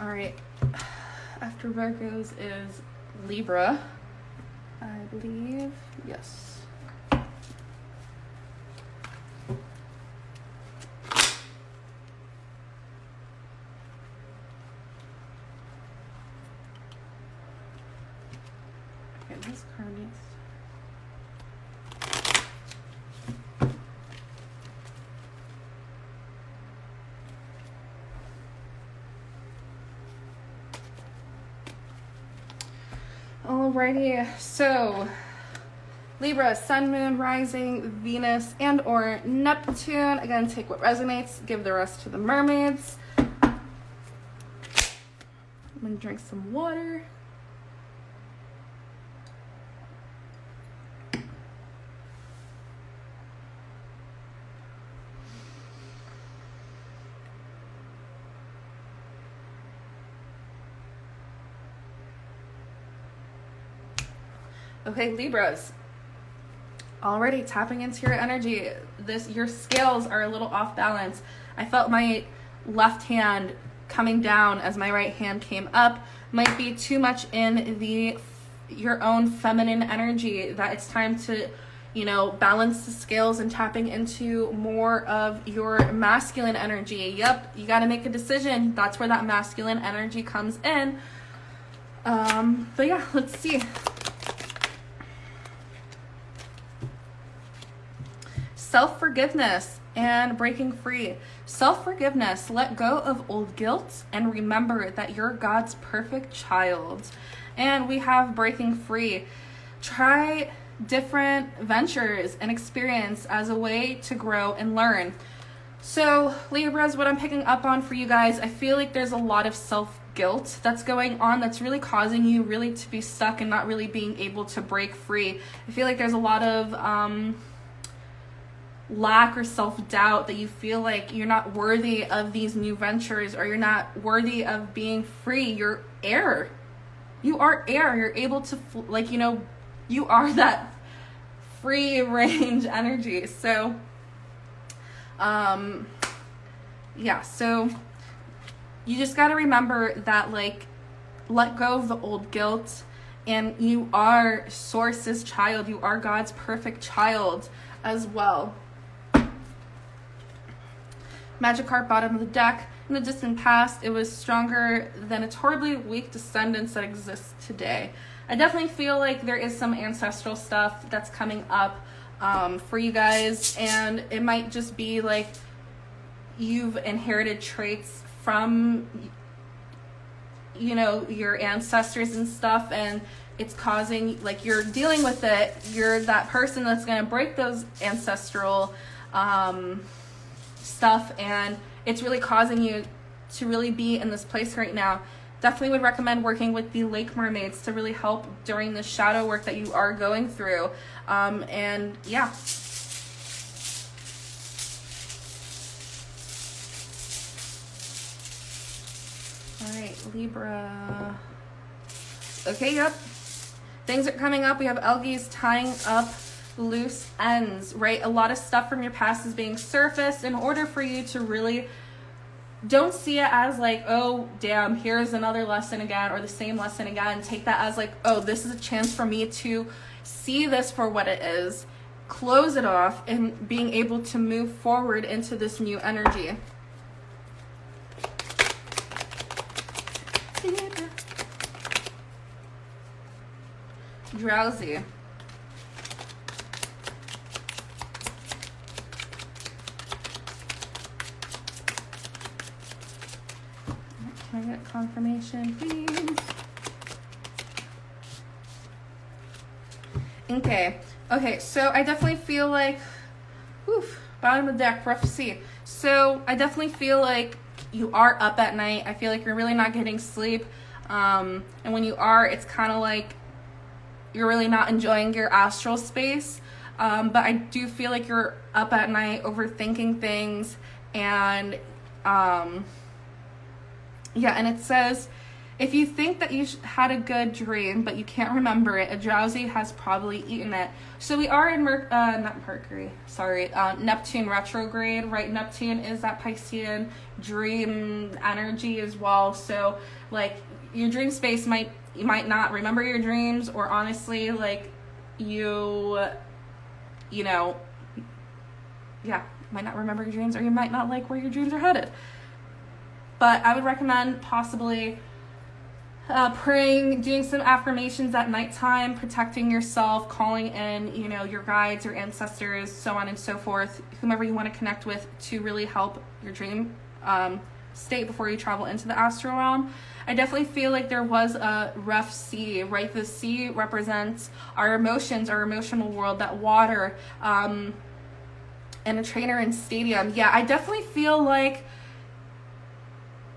Speaker 1: All right, after Virgos is Libra, I believe, yes. Okay, this card needs... Alrighty, so Libra, Sun, Moon, Rising, Venus, and or Neptune. Again, take what resonates, give the rest to the mermaids. I'm gonna drink some water. Okay, Libras, already tapping into your energy. Your scales are a little off balance. I felt my left hand coming down as my right hand came up. Might be too much in your own feminine energy, that it's time to, balance the scales and tapping into more of your masculine energy. Yep, you got to make a decision. That's where that masculine energy comes in. But yeah, let's see. Self-forgiveness and breaking free. Self-forgiveness, let go of old guilt and remember that you're God's perfect child. And we have breaking free. Try different ventures and experience as a way to grow and learn. So Libras, what I'm picking up on for you guys, I feel like there's a lot of self-guilt that's going on that's really causing you really to be stuck and not really being able to break free. I feel like there's a lot of lack or self-doubt, that you feel like you're not worthy of these new ventures, or you're not worthy of being free. You're air. You are air. You're able to, you are that free range energy. So, so you just got to remember that, let go of the old guilt, and you are Source's child. You are God's perfect child as well. Magic card, bottom of the deck. In the distant past, it was stronger than its horribly weak descendants that exist today. I definitely feel like there is some ancestral stuff that's coming up for you guys, and it might just be like you've inherited traits from, your ancestors and stuff, and it's causing, you're dealing with it. You're that person that's going to break those ancestral stuff, and it's really causing you to really be in this place right now. Definitely would recommend working with the lake mermaids to really help during the shadow work that you are going through. And yeah. All right, Libra. Okay, yep. Things are coming up. We have algaes tying up loose ends, right? A lot of stuff from your past is being surfaced in order for you to really don't see it as oh damn, here's another lesson again, or the same lesson again. Take that as oh, this is a chance for me to see this for what it is, close it off, and being able to move forward into this new energy. Drowsy. Can I get confirmation, please? Okay, so I definitely feel bottom of the deck, rough to see. So I definitely feel like you are up at night. I feel like you're really not getting sleep. And when you are, it's kind of like you're really not enjoying your astral space. But I do feel like you're up at night overthinking things, and and it says, if you think that you had a good dream but you can't remember it, a drowsy has probably eaten it. So we are in Neptune retrograde, right? Neptune is that Piscean dream energy as well. So your dream space you might not remember your dreams, or honestly might not remember your dreams, or you might not like where your dreams are headed. But I would recommend possibly praying, doing some affirmations at nighttime, protecting yourself, calling in, your guides, your ancestors, so on and so forth, whomever you want to connect with to really help your dream state before you travel into the astral realm. I definitely feel like there was a rough sea, right? The sea represents our emotions, our emotional world, that water, and a trainer in stadium. Yeah, I definitely feel like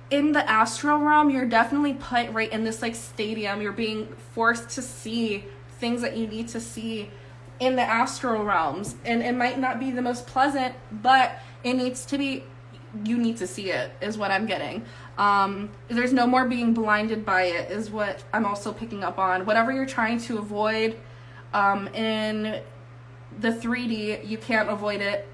Speaker 1: in the astral realm, you're definitely put right in this like stadium. You're being forced to see things that you need to see in the astral realms. And it might not be the most pleasant, but it needs to be, you need to see it, is what I'm getting. There's no more being blinded by it, is what I'm also picking up on. Whatever you're trying to avoid in the 3D, you can't avoid it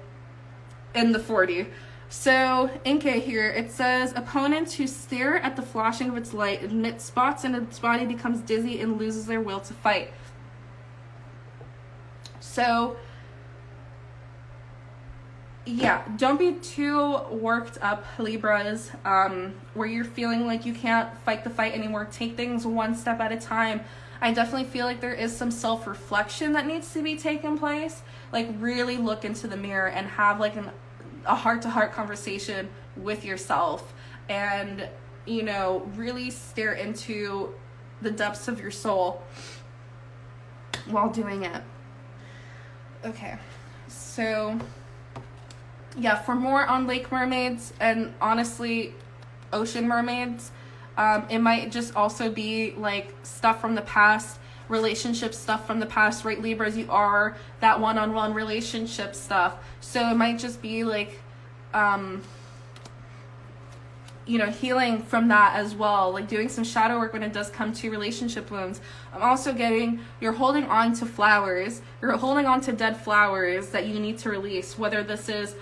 Speaker 1: in the 4D. So, Inke here, it says, opponents who stare at the flashing of its light emit spots and its body becomes dizzy and loses their will to fight. So, yeah, don't be too worked up, Libras, where you're feeling like you can't fight the fight anymore. Take things one step at a time. I definitely feel like there is some self-reflection that needs to be taken place. Like, really look into the mirror and have like a heart-to-heart conversation with yourself, and, you know, really stare into the depths of your soul while doing it. Okay, so yeah, for more on lake mermaids and honestly ocean mermaids, it might just also be like stuff from the past, relationship stuff from the past, right, Libras? You are that one-on-one relationship stuff, so it might just be like you know, healing from that as well, like doing some shadow work when it does come to relationship wounds. I'm also getting, you're holding on to flowers, you're holding on to dead flowers that you need to release, whether this is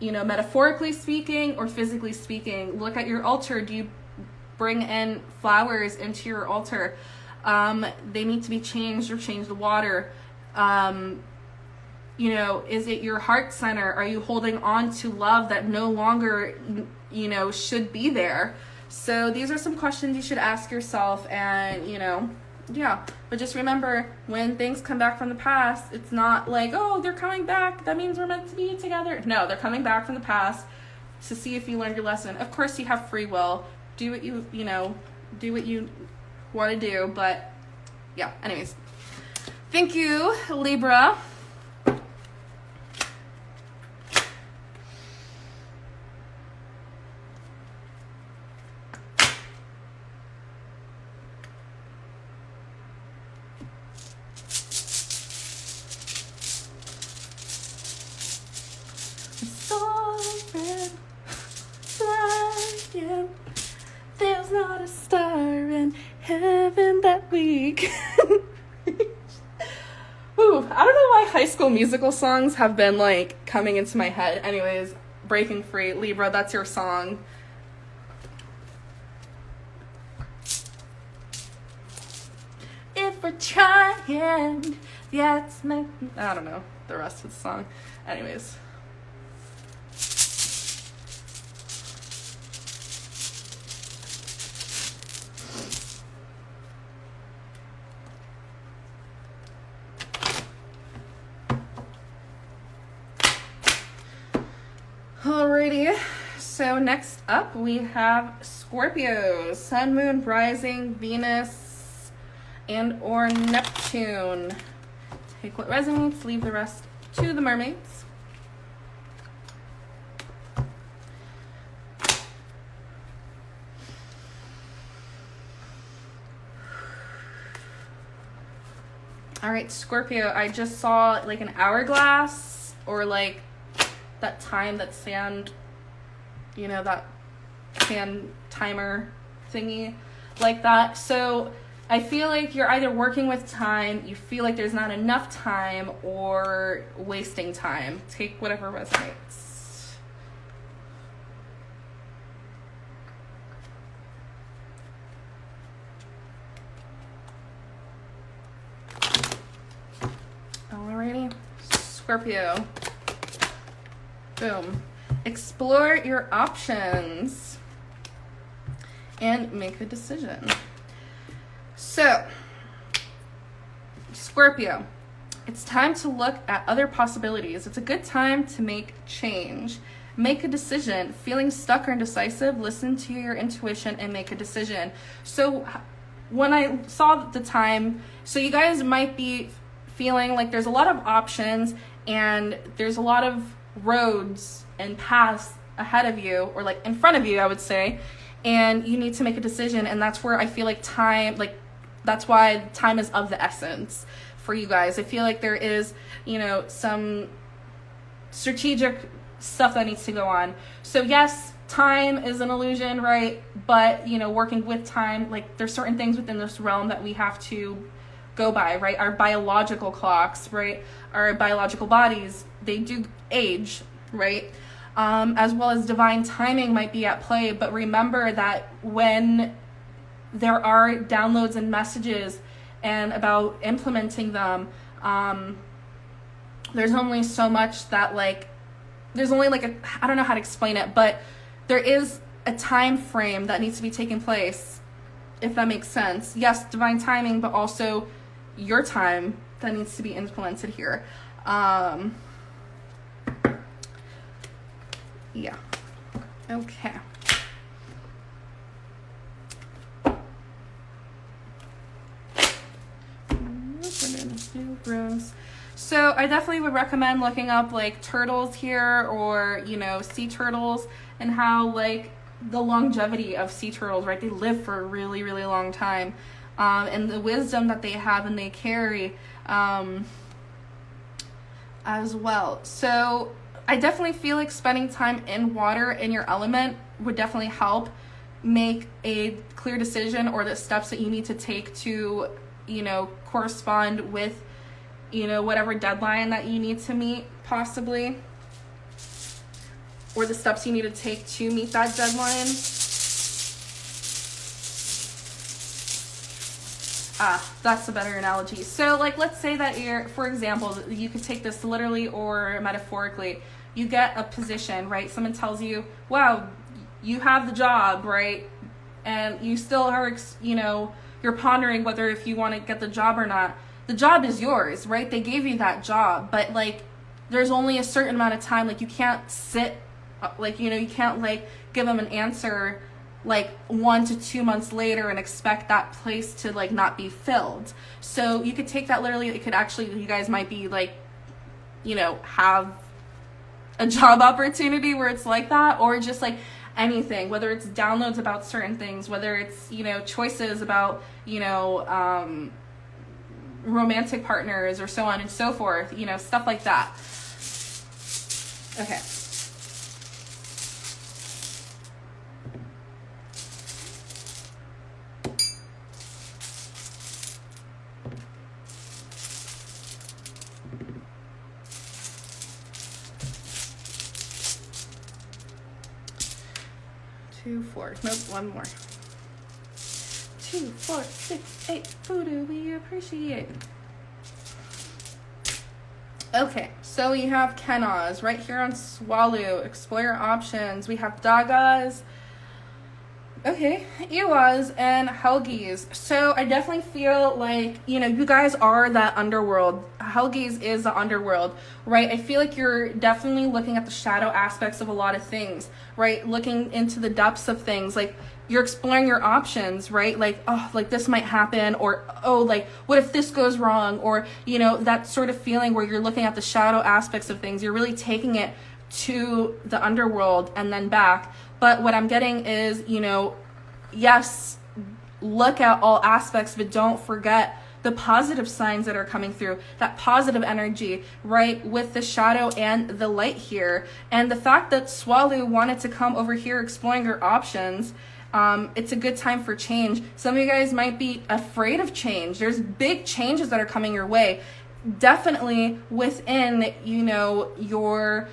Speaker 1: you know, metaphorically speaking or physically speaking. Look at your altar. Do you bring in flowers into your altar? They need to be changed, or change the water. You know, is it your heart center? Are you holding on to love that no longer, you know, should be there? So these are some questions you should ask yourself, and, you know, yeah. But just remember, when things come back from the past, it's not like, oh, they're coming back, that means we're meant to be together. No, they're coming back from the past to see if you learned your lesson. Of course, you have free will. Do what you know, do what you want to do. But yeah, anyways. Thank you, Libra. There's not a star in heaven that we can reach. Ooh, I don't know why High School Musical songs have been like coming into my head. Anyways, Breaking Free, Libra, that's your song. If we're trying, yeah, it's my, I don't know the rest of the song. Anyways. Alrighty, so next up we have Scorpio, Sun, Moon, Rising, Venus, and or Neptune. Take what resonates, leave the rest to the mermaids. Alright, Scorpio, I just saw like an hourglass, or like that time, that sand, you know, that sand timer thingy, like that. So I feel like you're either working with time, you feel like there's not enough time, or wasting time. Take whatever resonates. Alrighty, Scorpio. Boom. Explore your options and make a decision. So, Scorpio, it's time to look at other possibilities. It's a good time to make change. make a decision. Feeling stuck or indecisive, listen to your intuition and make a decision. So when I saw the time, so you guys might be feeling like there's a lot of options and there's a lot of roads and paths ahead of you, or like in front of you, I would say, and you need to make a decision. And that's where I feel like time, like that's why time is of the essence for you guys. I feel like there is, you know, some strategic stuff that needs to go on. So yes, time is an illusion, right? But, you know, working with time, like there's certain things within this realm that we have to go by, right? Our biological clocks, right? Our biological bodies, they do age, right? As well as divine timing might be at play. But remember that when there are downloads and messages and about implementing them, there's only so much that like, there's only like I don't know how to explain it, but there is a time frame that needs to be taking place, if that makes sense. Yes, divine timing, but also your time that needs to be implemented here. Yeah. Okay. Runes. So I definitely would recommend looking up like turtles here, or, you know, sea turtles, and how like the longevity of sea turtles, right? They live for a really, really long time. And the wisdom that they have and they carry as well. So I definitely feel like spending time in water, in your element, would definitely help make a clear decision, or the steps that you need to take to, you know, correspond with, you know, whatever deadline that you need to meet, possibly, or the steps you need to take to meet that deadline. That's a better analogy. So like, let's say that you're, for example, you could take this literally or metaphorically. You get a position, right? Someone tells you, wow, you have the job, right? And you still are, you know, you're pondering whether if you want to get the job or not. The job is yours, right? They gave you that job, but like, there's only a certain amount of time. Like, you can't sit, like, you know, you can't like give them an answer like 1 to 2 months later and expect that place to like not be filled. So you could take that literally. It could actually, you guys might be like, you know, have a job opportunity where it's like that, or just like anything, whether it's downloads about certain things, whether it's, you know, choices about, you know, romantic partners or so on and so forth, you know, stuff like that. Okay. Two, four. Nope, one more. 2, 4, 6, 8. Voodoo, we appreciate. Okay, so we have Kenaz right here on Swallow. Explore your options. We have Dagas. Okay, Iwas and Helgis. So I definitely feel like, you know, you guys are that underworld. Helgis is the underworld, right? I feel like you're definitely looking at the shadow aspects of a lot of things, right? Looking into the depths of things. Like, you're exploring your options, right? Like, oh, like this might happen, or, oh, like, what if this goes wrong? Or, you know, that sort of feeling where you're looking at the shadow aspects of things. You're really taking it to the underworld and then back. But what I'm getting is, you know, yes, look at all aspects, but don't forget the positive signs that are coming through, that positive energy, right, with the shadow and the light here. And the fact that Swallow wanted to come over here exploring your options, it's a good time for change. Some of you guys might be afraid of change. There's big changes that are coming your way. Definitely within, you know, your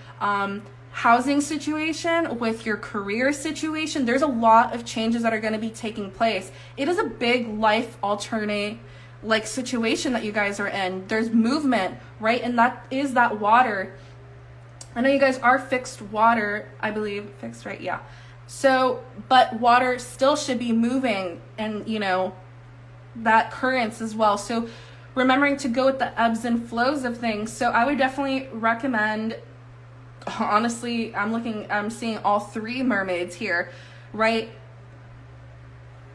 Speaker 1: housing situation, with your career situation. There's a lot of changes that are going to be taking place. It is a big life alternate like situation that you guys are in. There's movement, right? And that is that water. I know you guys are fixed water, I believe. Fixed, right? Yeah. So, but water still should be moving, and, you know, that currents as well. So remembering to go with the ebbs and flows of things. So I would definitely recommend honestly, I'm seeing all three mermaids here, right?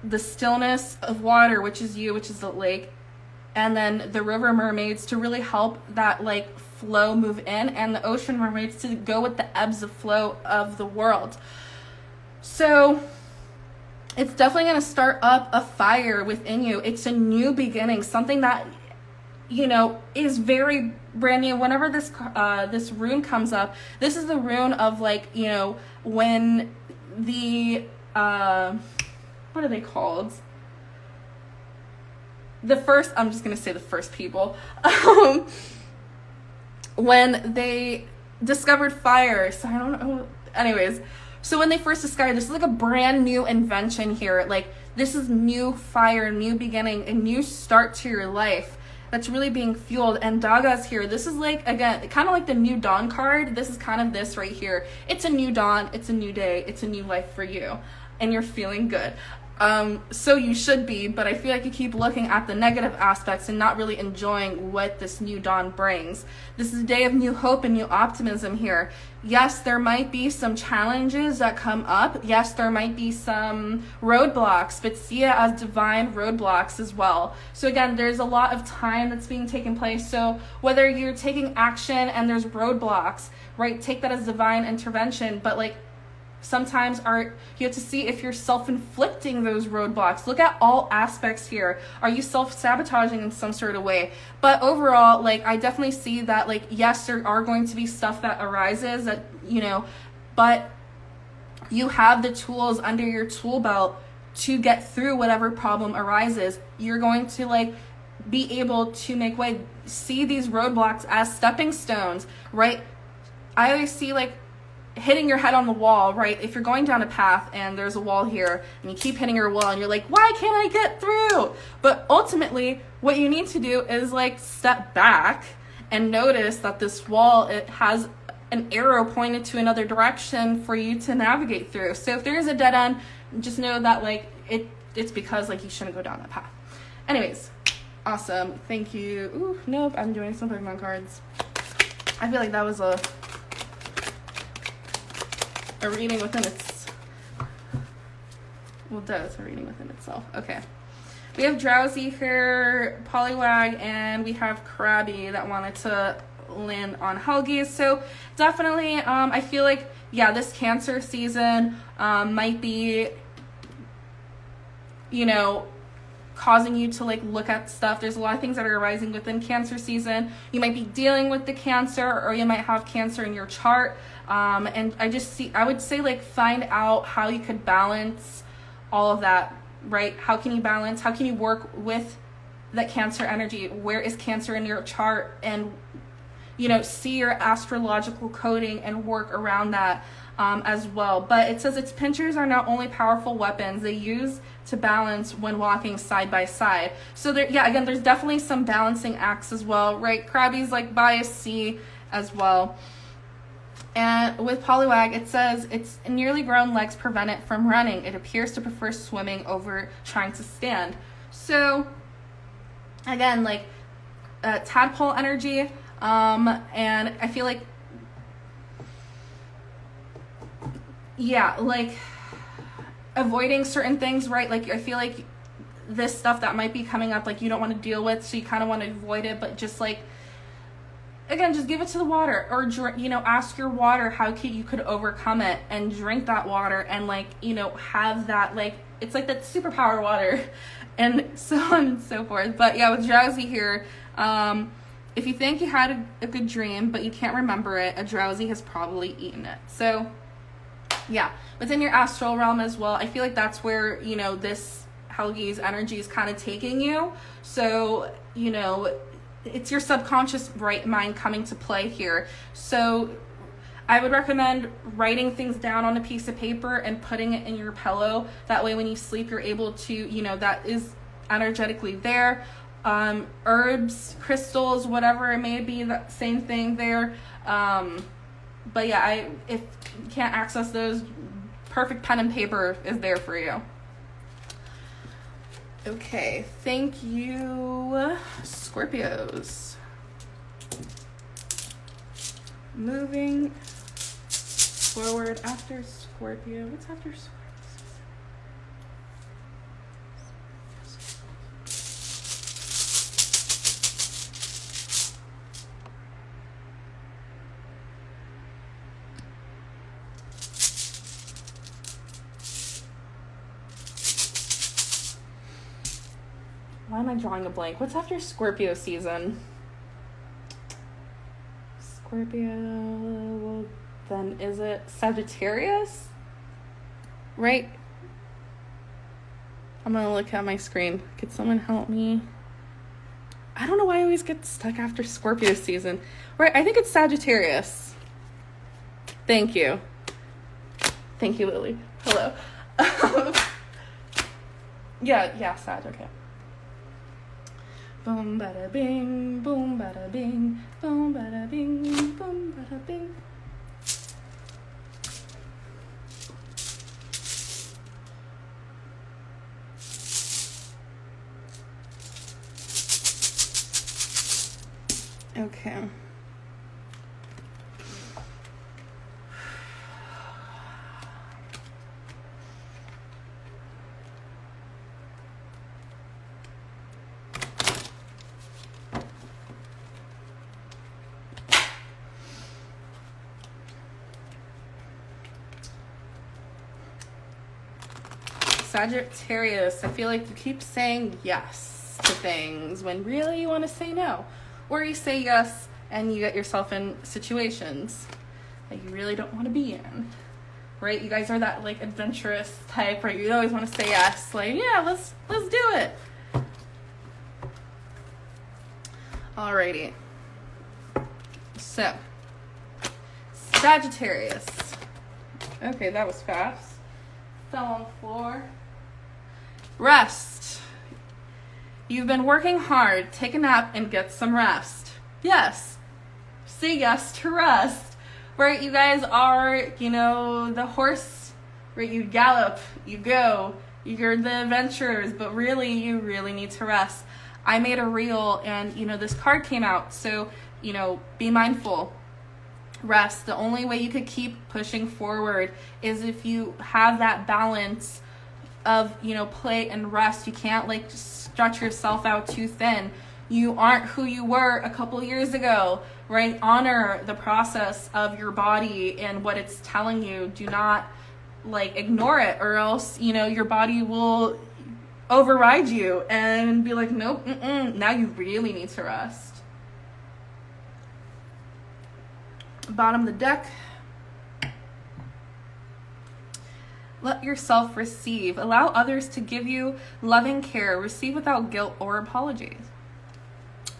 Speaker 1: The stillness of water, which is you, which is the lake, and then the river mermaids to really help that like flow move in, and the ocean mermaids to go with the ebbs of flow of the world. So it's definitely going to start up a fire within you. It's a new beginning, something that, you know, is very brand new. Whenever this rune comes up, this is the rune of like, you know, when the what are they called? The first, I'm just going to say the first people, when they discovered fire. So I don't know. Anyways, so when they first discovered, this is like a brand new invention here. Like, this is new fire, new beginning, a new start to your life that's really being fueled. And Daga's here. This is like, again, kind of like the new dawn card. This is kind of this right here. It's a new dawn. It's a new day. It's a new life for you. And you're feeling good. So you should be, but I feel like you keep looking at the negative aspects and not really enjoying what this new dawn brings. This is a day of new hope and new optimism here. Yes, there might be some challenges that come up. Yes, there might be some roadblocks, but see it as divine roadblocks as well. So again, there's a lot of time that's being taken place. So whether you're taking action and there's roadblocks, right, take that as divine intervention, but like, sometimes you have to see if you're self-inflicting those roadblocks. Look at all aspects here. Are you self-sabotaging in some sort of way? But overall, like, I definitely see that, like, yes, there are going to be stuff that arises that, you know, but you have the tools under your tool belt to get through whatever problem arises. You're going to, like, be able to make way. See these roadblocks as stepping stones, right? I always see, like, hitting your head on the wall, right? If you're going down a path and there's a wall here and you keep hitting your wall and you're like, why can't I get through? But ultimately, what you need to do is like step back and notice that this wall, it has an arrow pointed to another direction for you to navigate through. So if there is a dead end, just know that like it's because like you shouldn't go down that path. Anyways, awesome. Thank you. Ooh, nope, I'm doing some Pokemon cards. I feel like that was a reading within its, well, it's a reading within itself. Okay. We have Drowsy here, Poliwag, and we have Krabby that wanted to land on Helgi. So definitely, I feel like, yeah, this Cancer season might be, you know, causing you to like look at stuff. There's a lot of things that are arising within Cancer season. You might be dealing with the Cancer, or you might have Cancer in your chart. And I would say like find out how you could balance all of that, right? How can you balance? How can you work with that Cancer energy? Where is Cancer in your chart? And, you know, see your astrological coding and work around that as well. But it says its pinchers are not only powerful weapons they use to balance when walking side by side. So there, yeah, again, there's definitely some balancing acts as well, right? Krabby's like bias C as well. And with Poliwag, it says its nearly grown legs prevent it from running. It appears to prefer swimming over trying to stand. So, again, like tadpole energy, and I feel like, yeah, like avoiding certain things, right? Like I feel like this stuff that might be coming up, like you don't want to deal with, so you kind of want to avoid it, but just like, again, just give it to the water, or, you know, ask your water how you could overcome it, and drink that water, and like, you know, have that, like, it's like that superpower water, and so on and so forth. But yeah, with Drowsy here, if you think you had a good dream, but you can't remember it, a Drowsy has probably eaten it. So yeah, within your astral realm as well, I feel like that's where, you know, this Helgi's energy is kind of taking you. So, you know, it's your subconscious mind coming to play here. So I would recommend writing things down on a piece of paper and putting it in your pillow. That way when you sleep, you're able to, you know, that is energetically there. Herbs, crystals, whatever it may be, that same thing there. But yeah, if you can't access those, perfect pen and paper is there for you. Okay, thank you, Scorpios. Moving forward after Scorpio. What's after Scorpio? Why am I drawing a blank? What's after Scorpio season? Scorpio, then is it Sagittarius? Right? I'm gonna look at my screen. Could someone help me? I don't know why I always get stuck after Scorpio season. Right, I think it's Sagittarius. Thank you. Thank you, Lily. Hello. Yeah, Sag, okay. Boom, bada, bing, boom, bada, bing, boom, bada, bing, boom, bada, bing. Okay. Sagittarius, I feel like you keep saying yes to things when really you want to say no. Or you say yes and you get yourself in situations that you really don't want to be in. Right? You guys are that like adventurous type, right? You always want to say yes. Like, yeah, let's do it. Alrighty. So, Sagittarius. Okay, that was fast. Fell on the floor. Rest. You've been working hard. Take a nap and get some rest. Yes. Say yes to rest. Right? You guys are, the horse. Right? You gallop. You go. You're the adventurers. But really, you really need to rest. I made a reel and, this card came out. So, be mindful. Rest. The only way you could keep pushing forward is if you have that balance of, play and rest. You can't stretch yourself out too thin. You aren't who you were a couple years ago, right? Honor the process of your body and what it's telling you. Do not ignore it, or else, your body will override you and be like, nope, now you really need to rest. Bottom of the deck. Let yourself receive. Allow others to give you loving care. Receive without guilt or apologies.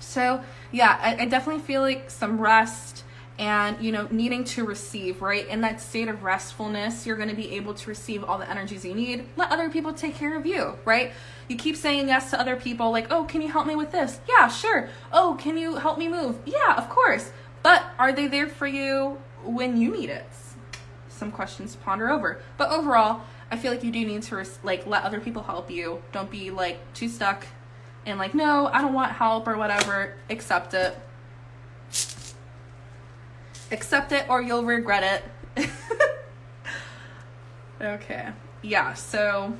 Speaker 1: So, yeah, I definitely feel like some rest and, needing to receive, right? In that state of restfulness, you're going to be able to receive all the energies you need. Let other people take care of you, right? You keep saying yes to other people like, oh, can you help me with this? Yeah, sure. Oh, can you help me move? Yeah, of course. But are they there for you when you need it? Some questions to ponder over. But overall, I feel like you do need to let other people help you. Don't be too stuck and no, I don't want help or whatever. Accept it. Accept it or you'll regret it. Okay. Yeah, so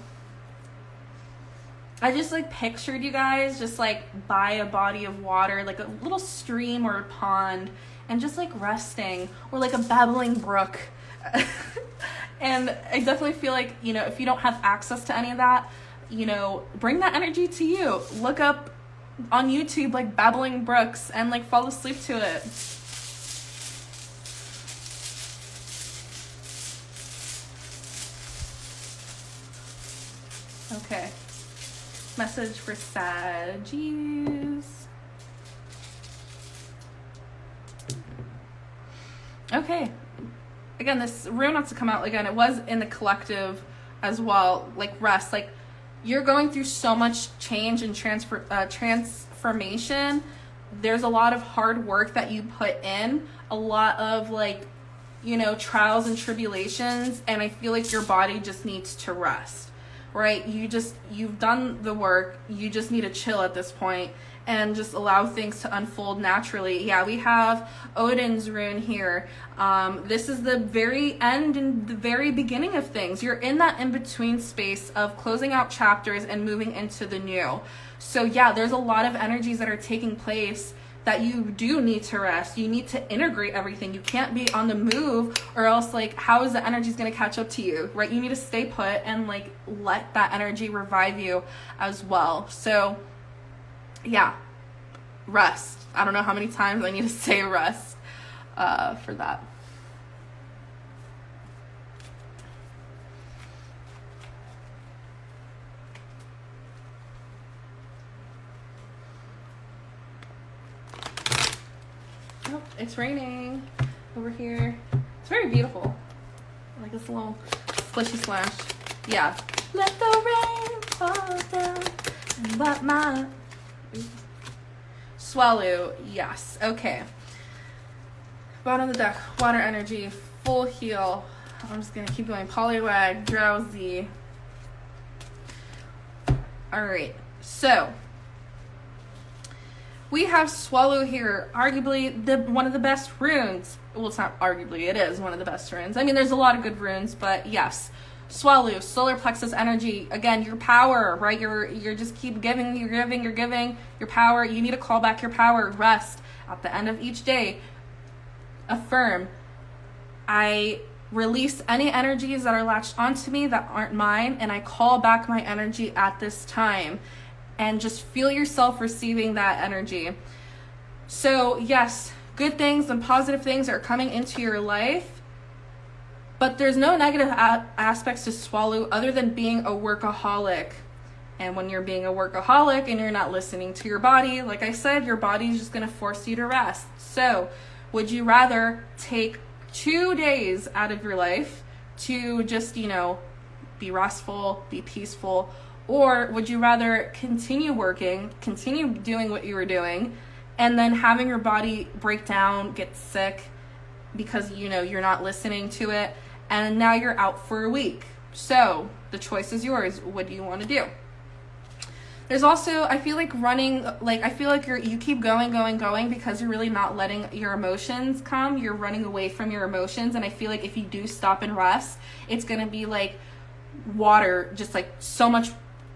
Speaker 1: I just pictured you guys just by a body of water, a little stream or a pond, and just resting, or a babbling brook. And I definitely feel like, if you don't have access to any of that, bring that energy to you. Look up on YouTube babbling brooks and fall asleep to it. Okay. Message for Saggies. Okay. Again, this rune wants to come out again. It was in the collective as well. Rest. You're going through so much change and transformation. There's a lot of hard work that you put in. A lot of trials and tribulations. And I feel like your body just needs to rest. Right? You've done the work. You just need to chill at this point and just allow things to unfold naturally. Yeah, we have Odin's rune here. This is the very end and the very beginning of things. You're in that in-between space of closing out chapters and moving into the new. So yeah, there's a lot of energies that are taking place that you do need to rest. You need to integrate everything. You can't be on the move, or else like how is the energies going to catch up to you, right? You need to stay put and like let that energy revive you as well. So yeah, rest. I don't know how many times I need to say rest for that. Oh, it's raining over here. It's very beautiful. I like this little splishy splash. Yeah. Let the rain fall down and what my swallow. Yes. Okay. Bottom of the deck. Water energy. Full heal. I'm just gonna keep going. Polywag. Drowsy. All right. So we have Swallow here, arguably one of the best runes. Well, it's not arguably, it is one of the best runes. I mean, there's a lot of good runes, but yes. Swallow, solar plexus energy. Again, your power, right? You're just keep giving, you're giving your power. You need to call back your power. Rest at the end of each day. Affirm. I release any energies that are latched onto me that aren't mine, and I call back my energy at this time. And just feel yourself receiving that energy. So yes, good things and positive things are coming into your life, but there's no negative aspects to Swallow other than being a workaholic. And when you're being a workaholic and you're not listening to your body, like I said, your body is just going to force you to rest. So would you rather take 2 days out of your life to just, be restful, be peaceful, or would you rather continue working, continue doing what you were doing, and then having your body break down, get sick because, you're not listening to it, and now you're out for a week? So the choice is yours. What do you want to do? There's also, I feel like running, I feel like you keep going because you're really not letting your emotions come. You're running away from your emotions. And I feel like if you do stop and rest, it's going to be like water, just like so much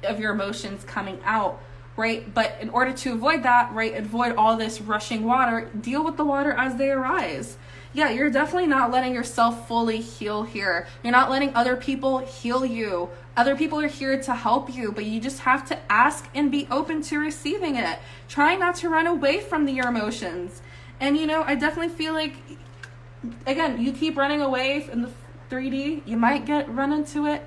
Speaker 1: of your emotions coming out, right? But in order to avoid that, right, avoid all this rushing water, deal with the water as they arise. Yeah, you're definitely not letting yourself fully heal here. You're not letting other people heal you. Other people are here to help you, but you just have to ask and be open to receiving it. Try not to run away from your emotions. And I definitely feel like, again, you keep running away in the 3D, you might run into it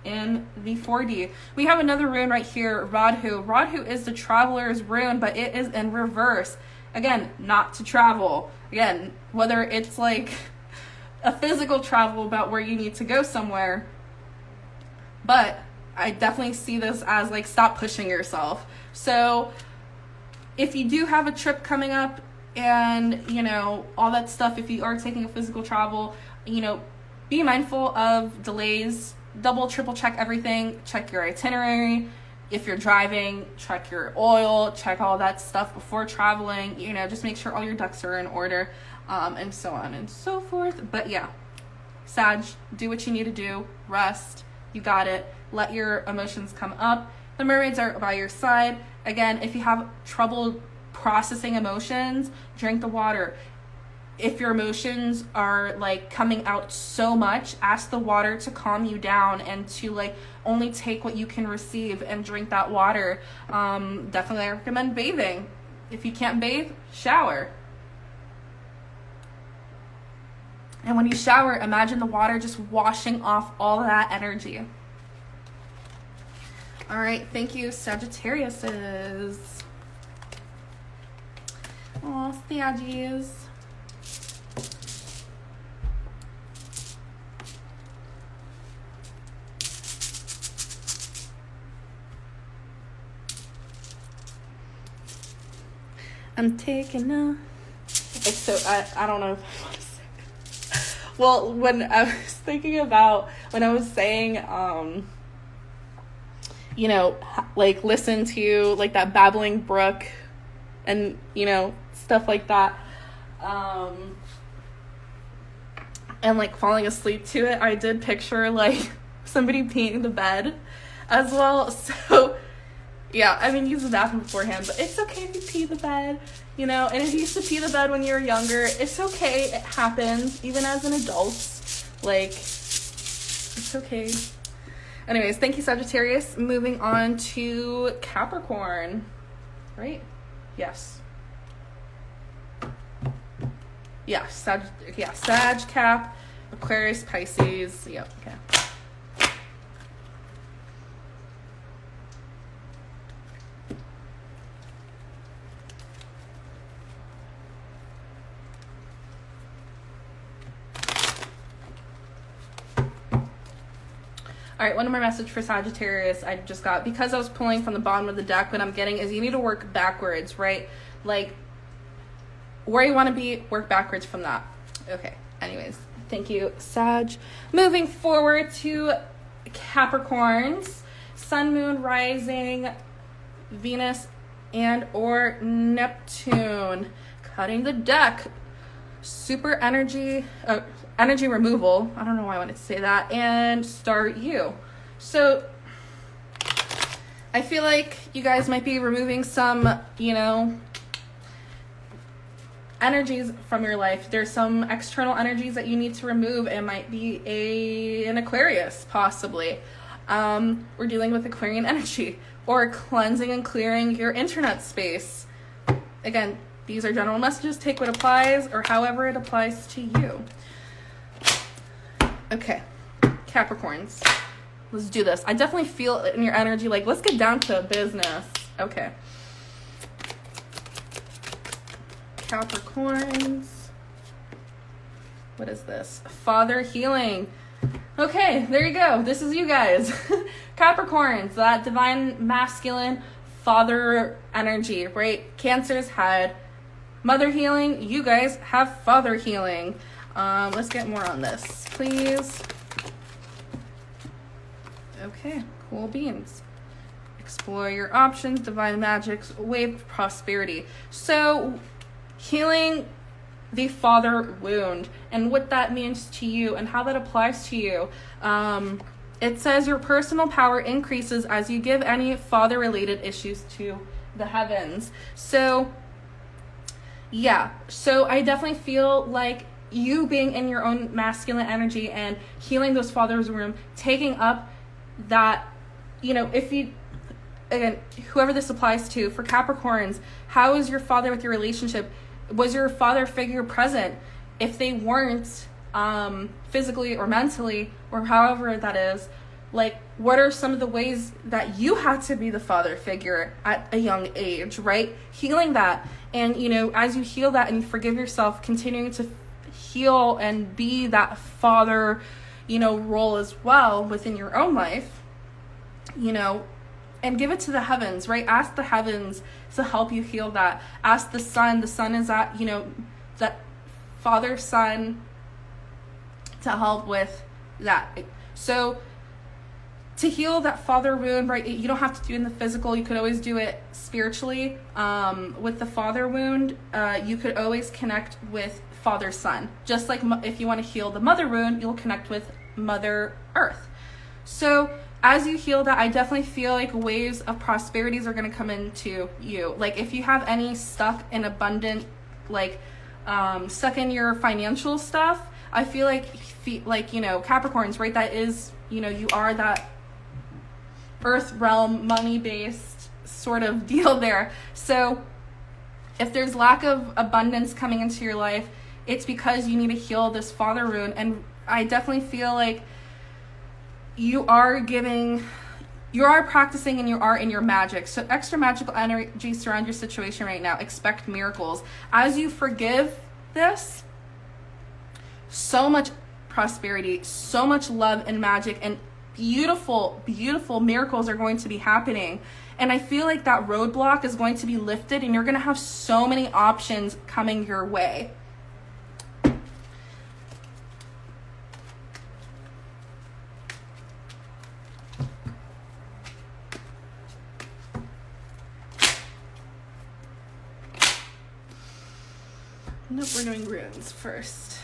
Speaker 1: in the 4D. We have another rune right here, Radhu. Radhu is the traveler's rune, but it is in reverse. Again, not to travel. Again, whether it's like a physical travel about where you need to go somewhere, but I definitely see this as like stop pushing yourself. So if you do have a trip coming up and all that stuff, if you are taking a physical travel, be mindful of delays. Double, triple check everything. Check your itinerary. If you're driving, check your oil, check all that stuff before traveling. Just make sure all your ducks are in order, and so on and so forth. But yeah, Sag, do what you need to do. Rest. You got it. Let your emotions come up. The mermaids are by your side. Again, if you have trouble processing emotions, drink the water. If your emotions are like coming out so much, ask the water to calm you down and to like only take what you can receive and drink that water. Definitely I recommend bathing. If you can't bathe, shower. And when you shower, imagine the water just washing off all that energy. All right, thank you, Sagittariuses. Oh, Saggies. I'm taking a... It's so... I don't know if I want to say... Well, when I was thinking about... When I was saying... you know, like listen to like that babbling brook and, you know, stuff like that. And like falling asleep to it. I did picture like somebody peeing the bed as well. So yeah, I mean, use the bathroom beforehand, but it's okay if you pee the bed, you know. And if you used to pee the bed when you were younger, it's okay. It happens, even as an adult. Like, it's okay. Anyways, thank you, Sagittarius. Moving on to Capricorn, right? Yes. Yeah, Sag, Cap, Aquarius, Pisces. Yep, okay. All right, one more message for Sagittarius I just got. Because I was pulling from the bottom of the deck, what I'm getting is you need to work backwards, right? Like, where you want to be, work backwards from that. Okay, anyways, thank you, Sag. Moving forward to Capricorns, Sun, Moon, Rising, Venus, and or Neptune. Cutting the deck. Super energy, energy removal. I don't know why I wanted to say that. And start you. So I feel like you guys might be removing some, you know, energies from your life. There's some external energies that you need to remove. It might be an Aquarius, possibly. We're dealing with Aquarian energy, or cleansing and clearing your internet space. Again, these are general messages. Take what applies, or however it applies to you. Okay, Capricorns, let's do this. I definitely feel it in your energy, like, let's get down to business. Okay. Capricorns. What is this? Father healing. Okay, there you go. This is you guys. Capricorns, that divine masculine father energy, right? Cancers had mother healing. You guys have father healing. Let's get more on this, please. Okay, cool beans. Explore your options, divine magics, wave prosperity. So, healing the father wound and what that means to you and how that applies to you. It says your personal power increases as you give any father-related issues to the heavens. So, yeah. So I definitely feel like you being in your own masculine energy and healing those father's room, taking up that, you know, if you, again, whoever this applies to, for Capricorns, how is your father with your relationship? Was your father figure present? If they weren't, physically or mentally, or however that is, like, what are some of the ways that you had to be the father figure at a young age, right? Healing that. And, you know, as you heal that and you forgive yourself, continuing to heal and be that father, you know, role as well within your own life, you know, and give it to the heavens, right? Ask the heavens to help you heal that. Ask the sun. The sun is that, you know, that father son to help with that. So to heal that father wound, right? You don't have to do it in the physical. You could always do it spiritually. With the father wound, you could always connect with father son. Just like if you want to heal the mother wound, you'll connect with Mother Earth. So as you heal that, I definitely feel like waves of prosperities are going to come into you. Like if you have any stuck in abundant, like stuck in your financial stuff, I feel like, you know, Capricorns, right? That is, you know, you are that earth realm, money-based sort of deal there. So if there's lack of abundance coming into your life, it's because you need to heal this father wound. And I definitely feel like you are practicing and you are in your magic. So extra magical energy surround your situation right now. Expect miracles. As you forgive this, so much prosperity, so much love and magic, and beautiful, beautiful miracles are going to be happening. And I feel like that roadblock is going to be lifted and you're going to have so many options coming your way. Nope, we're doing runes first.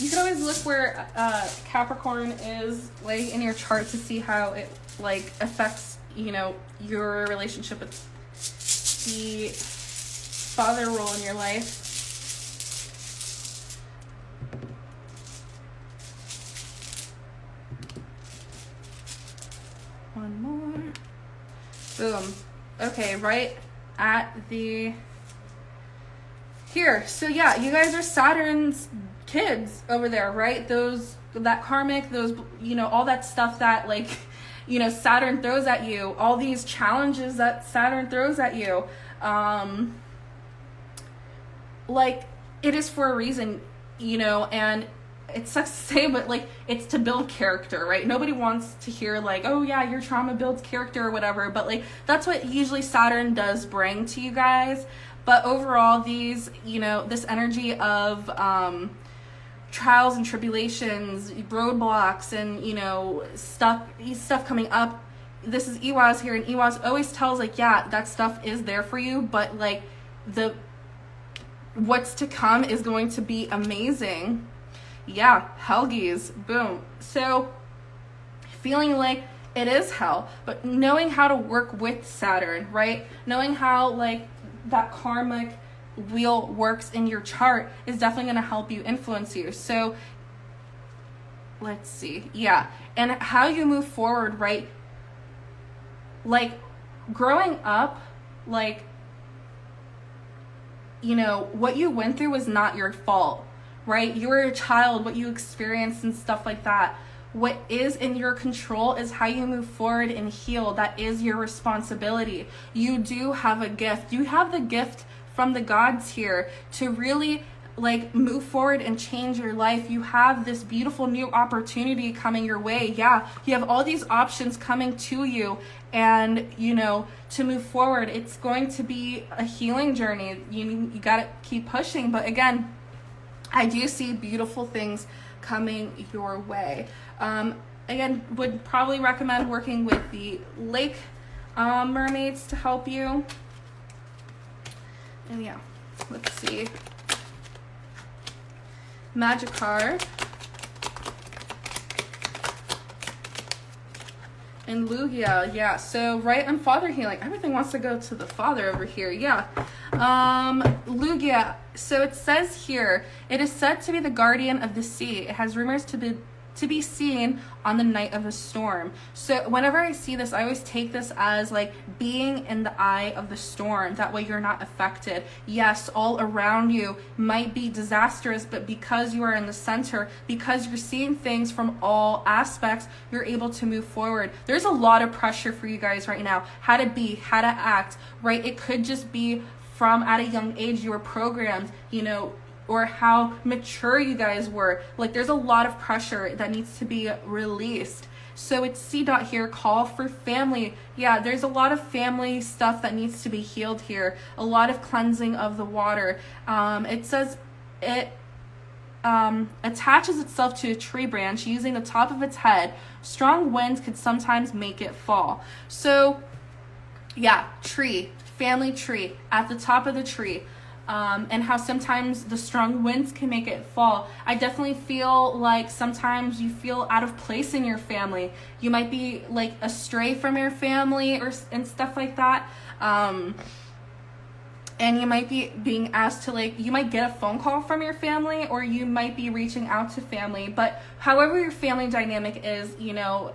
Speaker 1: You can always look where Capricorn is like in your chart to see how it like affects, you know, your relationship with the father role in your life. One more. Boom. Okay, right at the here. So yeah, you guys are Saturn's kids over there, right? That karmic, those, you know, all that stuff that like, you know, Saturn throws at you, all these challenges that Saturn throws at you, like it is for a reason, you know, and it sucks to say, but like it's to build character, right? Nobody wants to hear like, oh yeah, your trauma builds character or whatever, but like that's what usually Saturn does bring to you guys. But overall, these, you know, this energy of trials and tribulations, roadblocks, and, you know, stuff coming up. This is Iwaz here, and Iwaz always tells like, yeah, that stuff is there for you, but like what's to come is going to be amazing. Yeah, Helgies, boom. So feeling like it is hell, but knowing how to work with Saturn, right? Knowing how like that karmic wheel works in your chart is definitely going to help you influence you. So let's see. Yeah. And how you move forward, right? Like growing up, like, you know, what you went through was not your fault, right? You were a child, what you experienced and stuff like that. What is in your control is how you move forward and heal. That is your responsibility. You do have a gift. You have the gift from the gods here to really like move forward and change your life. You have this beautiful new opportunity coming your way. Yeah, you have all these options coming to you, and you know, to move forward, it's going to be a healing journey. You gotta keep pushing, but again, I do see beautiful things coming your way. Again, would probably recommend working with the lake mermaids to help you. And yeah, let's see. Magic card. And Lugia, yeah. So right on father healing. Everything wants to go to the father over here. Yeah. Lugia. So it says here, it is said to be the guardian of the sea. It has rumors to be seen on the night of a storm. So whenever I see this, I always take this as like being in the eye of the storm. That way you're not affected. Yes, all around you might be disastrous, but because you are in the center, because you're seeing things from all aspects, you're able to move forward. There's a lot of pressure for you guys right now. How to be, how to act, right? It could just be from at a young age you were programmed, you know, or how mature you guys were. Like there's a lot of pressure that needs to be released. So it's C dot here, call for family. Yeah, there's a lot of family stuff that needs to be healed here. A lot of cleansing of the water. It says it attaches itself to a tree branch using the top of its head. Strong winds could sometimes make it fall. So yeah, tree, family tree, at the top of the tree. And how sometimes the strong winds can make it fall. I definitely feel like sometimes you feel out of place in your family. You might be like astray from your family and stuff like that. And you might be being asked to like, you might get a phone call from your family, or you might be reaching out to family. But however your family dynamic is, you know,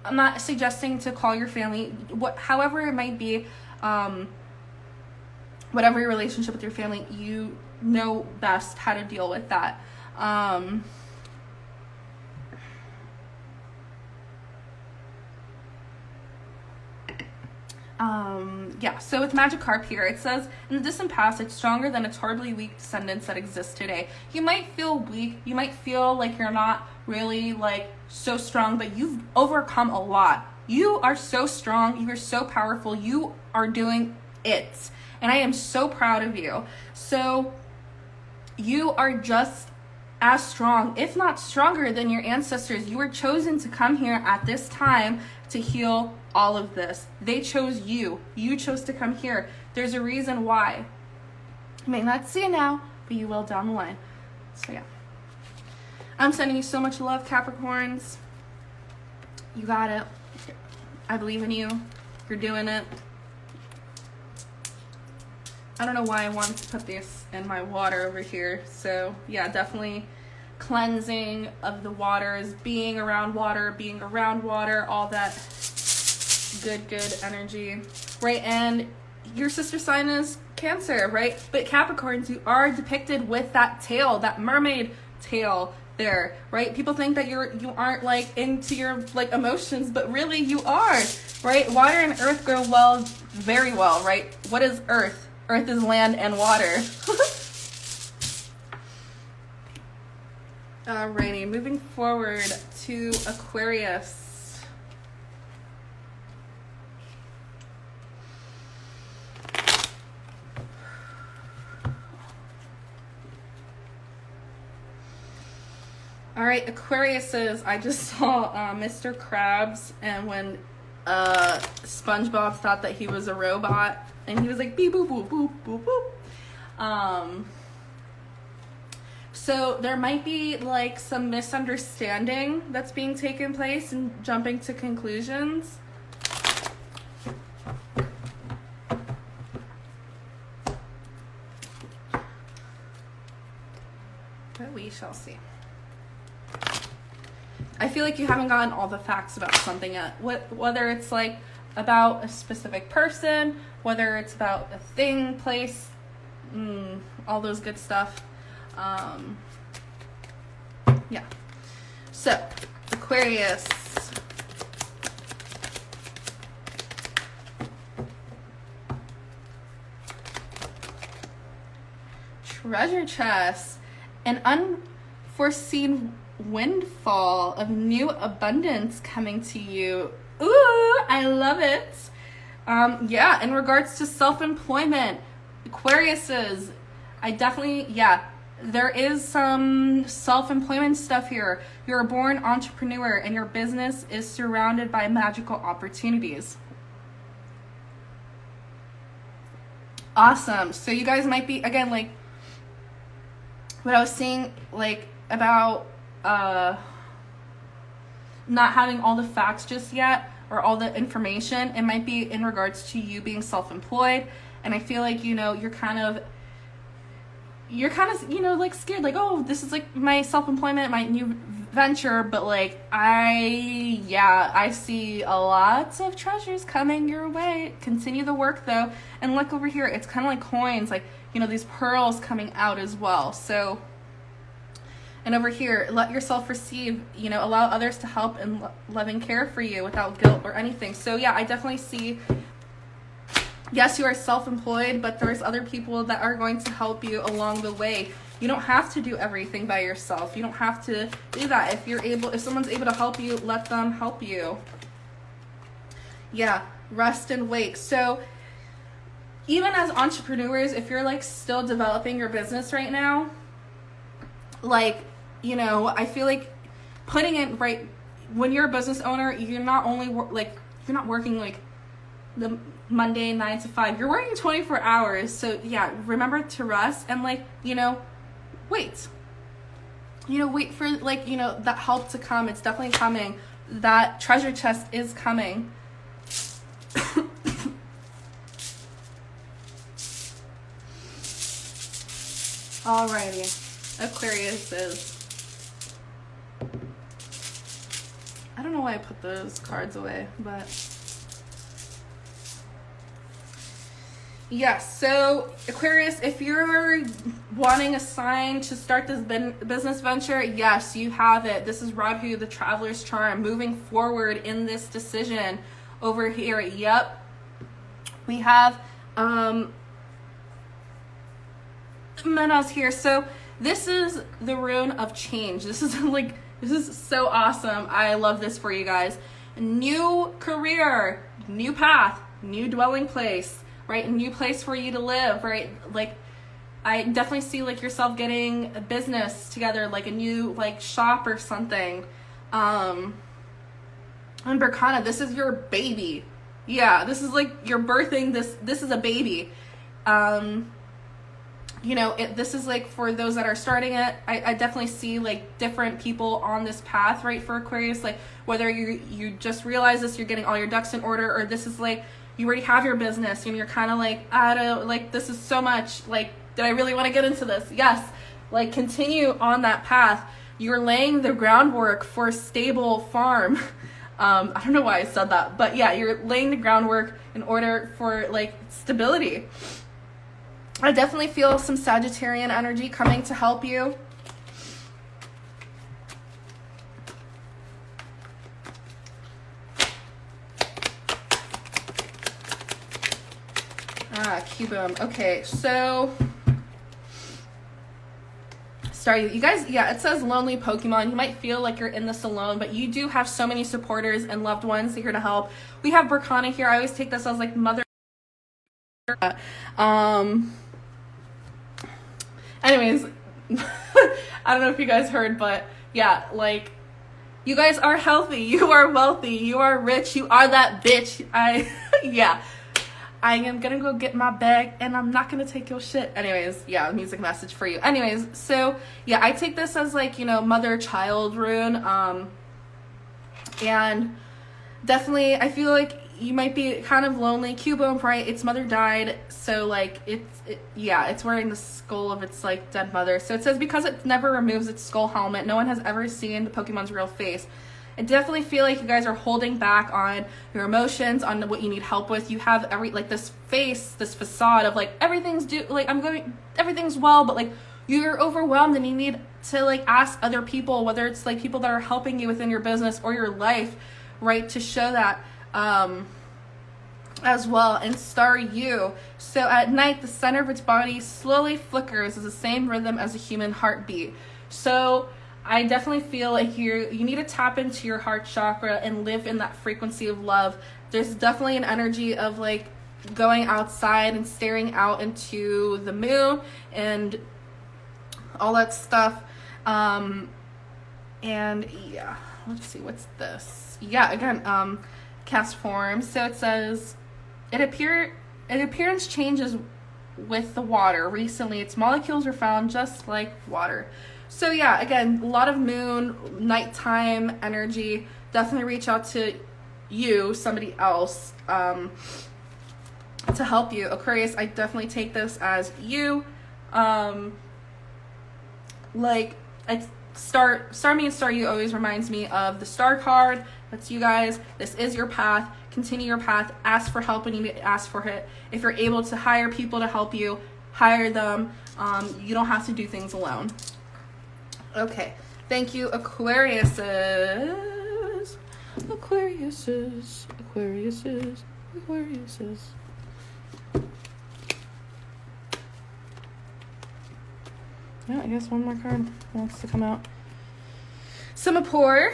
Speaker 1: I'm not suggesting to call your family, however it might be, whatever your relationship with your family, you know best how to deal with that. Yeah, so with Magikarp here, it says, in the distant past, it's stronger than its horribly weak descendants that exist today. You might feel weak, you might feel like you're not really like so strong, but you've overcome a lot. You are so strong, you are so powerful, you are doing it. And I am so proud of you. So you are just as strong, if not stronger than your ancestors. You were chosen to come here at this time to heal all of this. They chose you. You chose to come here. There's a reason why. You may not see it now, but you will down the line. So yeah. I'm sending you so much love, Capricorns. You got it. I believe in you. You're doing it. I don't know why I wanted to put this in my water over here. So yeah, definitely cleansing of the waters, being around water, all that good energy, right? And your sister sign is Cancer, right? But Capricorns, you are depicted with that tail, that mermaid tail there, right? People think that you aren't like into your like emotions, but really you are, right? Water and earth go well, very well, right? What is earth? Earth is land and water. Alrighty, moving forward to Aquarius. All right, Aquariuses, I just saw Mr. Krabs, and when SpongeBob thought that he was a robot, and he was like, beep, boop, boop, boop, boop, boop. So there might be like some misunderstanding that's being taken place and jumping to conclusions. But we shall see. I feel like you haven't gotten all the facts about something yet. Whether it's like about a specific person, whether it's about a thing, place, all those good stuff. Yeah. So, Aquarius. Treasure chest. An unforeseen windfall of new abundance coming to you. Ooh, I love it. Yeah, in regards to self-employment, Aquariuses, I definitely, yeah, there is some self-employment stuff here. You're a born entrepreneur and your business is surrounded by magical opportunities. Awesome. So you guys might be, again, like what I was saying, like about not having all the facts just yet or all the information. It might be in regards to you being self-employed. And I feel like, you know, you're kind of, you know, like scared, like, oh, this is like my self-employment, my new venture. But like, I see a lot of treasures coming your way. Continue the work though. And look over here, it's kind of like coins, like, you know, these pearls coming out as well. So, and over here, let yourself receive, you know, allow others to help and love and care for you without guilt or anything. So yeah, I definitely see, yes, you are self-employed, but there's other people that are going to help you along the way. You don't have to do everything by yourself. You don't have to do that. If someone's able to help you, let them help you. Yeah, rest and wake. So even as entrepreneurs, if you're like still developing your business right now, like, you know, I feel like putting it right when you're a business owner, you're not only you're not working like the Monday 9 to 5, you're working 24 hours. So yeah, remember to rest and like, you know, wait for like, you know, that help to come. It's definitely coming. That treasure chest is coming. Alrighty, Aquarius is. I don't know why I put those cards away, but yes. So Aquarius, if you're wanting a sign to start this business venture, yes, you have it. This is Radhu, the Traveler's Charm, moving forward in this decision over here. Yep, we have Menas here. So this is the rune of change. This is so awesome. I love this for you guys. New career, new path, new dwelling place, right? A new place for you to live, right? Like, I definitely see like yourself getting a business together, like a new like shop or something. And Berkana, this is your baby. Yeah, this is like you're birthing this is a baby. You know, this is like for those that are starting it. I definitely see like different people on this path, right, for Aquarius, like whether you just realize this, you're getting all your ducks in order, or this is like you already have your business and you're kind of like, I don't, like, this is so much, like, did I really want to get into this? Yes, like, continue on that path. You're laying the groundwork for a stable farm. I don't know why I said that, but yeah, you're laying the groundwork in order for like stability. I definitely feel some Sagittarian energy coming to help you. Cubum. Okay, so sorry, you guys, yeah, it says lonely Pokemon. You might feel like you're in this alone, but you do have so many supporters and loved ones here to help. We have Berkana here. I always take this as like mother. Anyways, I don't know if you guys heard, but yeah, like, you guys are healthy, you are wealthy, you are rich, you are that bitch. Yeah, I am gonna go get my bag and I'm not gonna take your shit. Anyways, yeah, music message for you. Anyways, so yeah, I take this as like, you know, mother-child rune, and definitely I feel like you might be kind of lonely. Cubone, right? Its mother died, so like yeah, it's wearing the skull of its like dead mother. So it says because it never removes its skull helmet, no one has ever seen the Pokemon's real face. I definitely feel like you guys are holding back on your emotions, on what you need help with. You have like this face, this facade of like everything's everything's well, but like you're overwhelmed and you need to like ask other people, whether it's like people that are helping you within your business or your life, right, to show that as well. And star you. So at night, the center of its body slowly flickers as the same rhythm as a human heartbeat. So I definitely feel like you need to tap into your heart chakra and live in that frequency of love. There's definitely an energy of like going outside and staring out into the moon and all that stuff. And yeah, let's see, what's this? Yeah, again, cast form. So it says appearance changes with the water. Recently, its molecules were found just like water. So yeah, again, a lot of moon, nighttime energy. Definitely reach out to you, somebody else, to help you. Aquarius, I definitely take this as you. Like, Star Me and Star You always reminds me of the Star card. That's you guys. This is your path. Continue your path. Ask for help when you need to ask for it. If you're able to hire people to help you, hire them. You don't have to do things alone. Okay. Thank you, Aquariuses. Aquariuses. Aquariuses. Aquariuses. Yeah, I guess one more card wants to come out. Semaphore.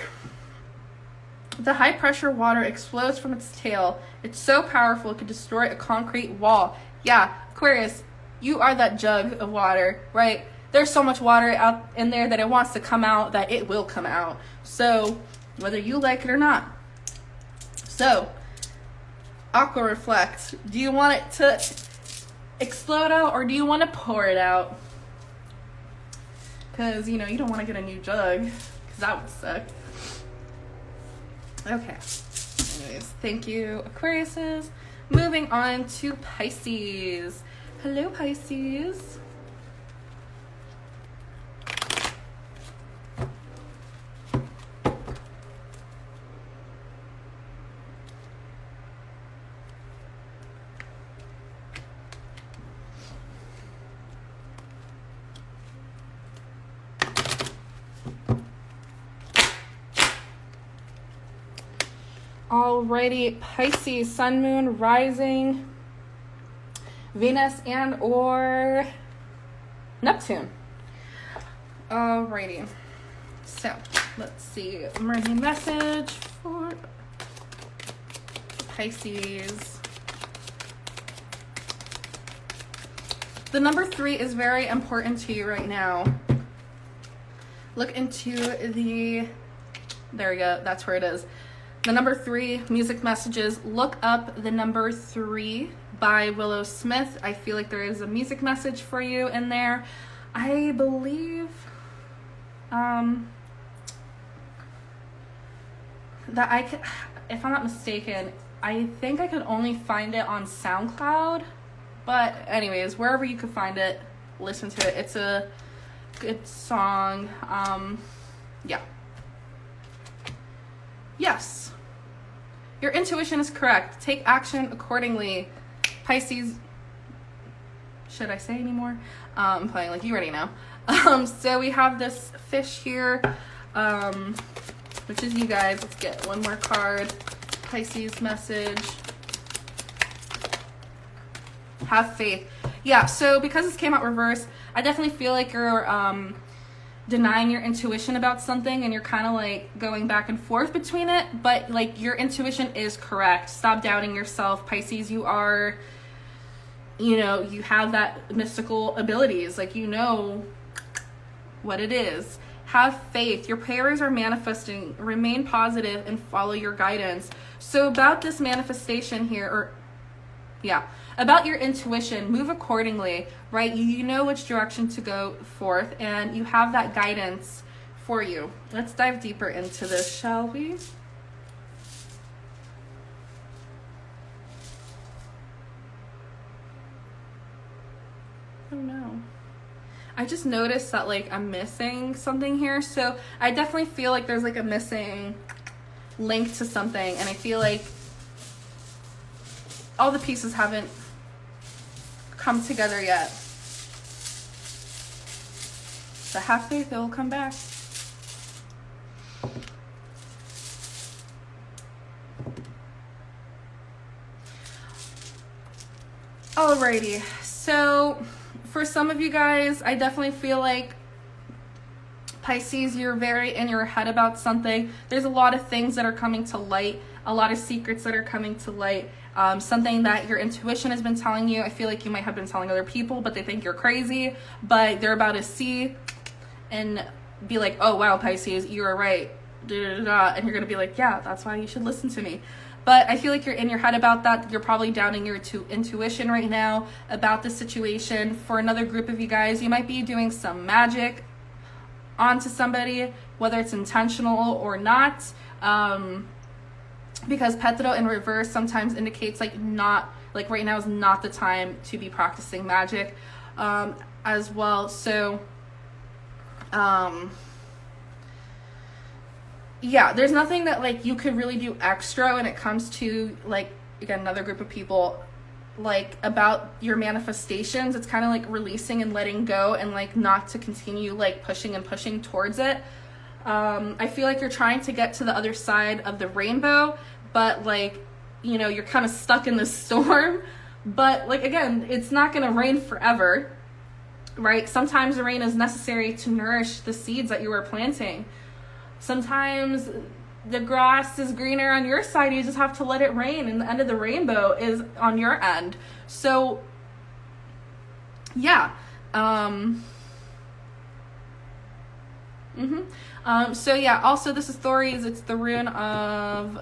Speaker 1: The high pressure water explodes from its tail. It's so powerful it could destroy a concrete wall. Yeah, Aquarius, you are that jug of water, right? There's so much water out in there that it wants to come out, that it will come out. So, whether you like it or not. So, Aqua Reflect. Do you want it to explode out or do you want to pour it out? Because, you know, you don't want to get a new jug. Because that would suck. Okay. Anyways, thank you, Aquariuses. Moving on to Pisces. Hello, Pisces. Alrighty, Pisces, Sun, Moon, Rising, Venus, and or Neptune. Alrighty, so let's see. Mermaid message for Pisces. The number 3 is very important to you right now. Look into the, there we go, that's where it is. The number 3, music messages. Look up the number 3 by Willow Smith. I feel like there is a music message for you in there. I believe that I could, if I'm not mistaken, I think I could only find it on SoundCloud. But anyways, wherever you could find it, listen to it. It's a good song. Yeah. Yes. Your intuition is correct. Take action accordingly. Pisces. Should I say any more? I'm playing like you already know. So we have this fish here, which is you guys. Let's get one more card. Pisces message. Have faith. Yeah, so because this came out reverse, I definitely feel like you're denying your intuition about something, and you're kind of like going back and forth between it, but like your intuition is correct. Stop doubting yourself, Pisces. You are, you know, you have that mystical abilities, like you know what it is. Have faith. Your prayers are manifesting. Remain positive and follow your guidance. So about this manifestation here, or yeah, about your intuition, move accordingly, right? You know which direction to go forth, and you have that guidance for you. Let's dive deeper into this, shall we? Oh no. I just noticed that like I'm missing something here. So I definitely feel like there's like a missing link to something, and I feel like all the pieces haven't come together yet. So have faith, it will come back. Alrighty, so for some of you guys, I definitely feel like Pisces, you're very in your head about something. There's a lot of things that are coming to light, a lot of secrets that are coming to light. Something that your intuition has been telling you. I feel like you might have been telling other people, but they think you're crazy, but they're about to see and be like, oh wow, Pisces, you are right, and you're gonna be like, yeah, that's why you should listen to me. But I feel like you're in your head about that. You're probably doubting your intuition right now about the situation. For another group of you guys, you might be doing some magic onto somebody, whether it's intentional or not. Because Petro in reverse sometimes indicates like not, like right now is not the time to be practicing magic as well. So yeah, there's nothing that like you could really do extra when it comes to like, again, another group of people, like about your manifestations. It's kind of like releasing and letting go, and like not to continue like pushing and pushing towards it. I feel like you're trying to get to the other side of the rainbow, but like, you know, you're kind of stuck in this storm. But like, again, it's not going to rain forever, right? Sometimes the rain is necessary to nourish the seeds that you are planting. Sometimes the grass is greener on your side. You just have to let it rain, and the end of the rainbow is on your end. So yeah. So yeah, also this is Thoris. It's the rune of,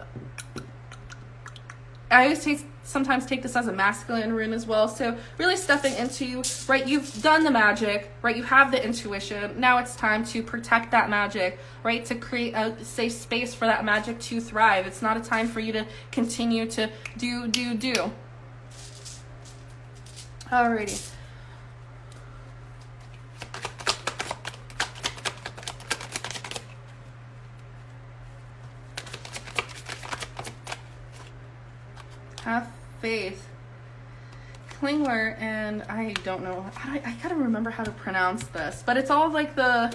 Speaker 1: I always sometimes take this as a masculine rune as well. So really stepping into, right, you've done the magic, right, you have the intuition. Now it's time to protect that magic, right, to create a safe space for that magic to thrive. It's not a time for you to continue to do. Alrighty. Have faith. Klingler, and I don't know, I gotta remember how to pronounce this, but it's all like the,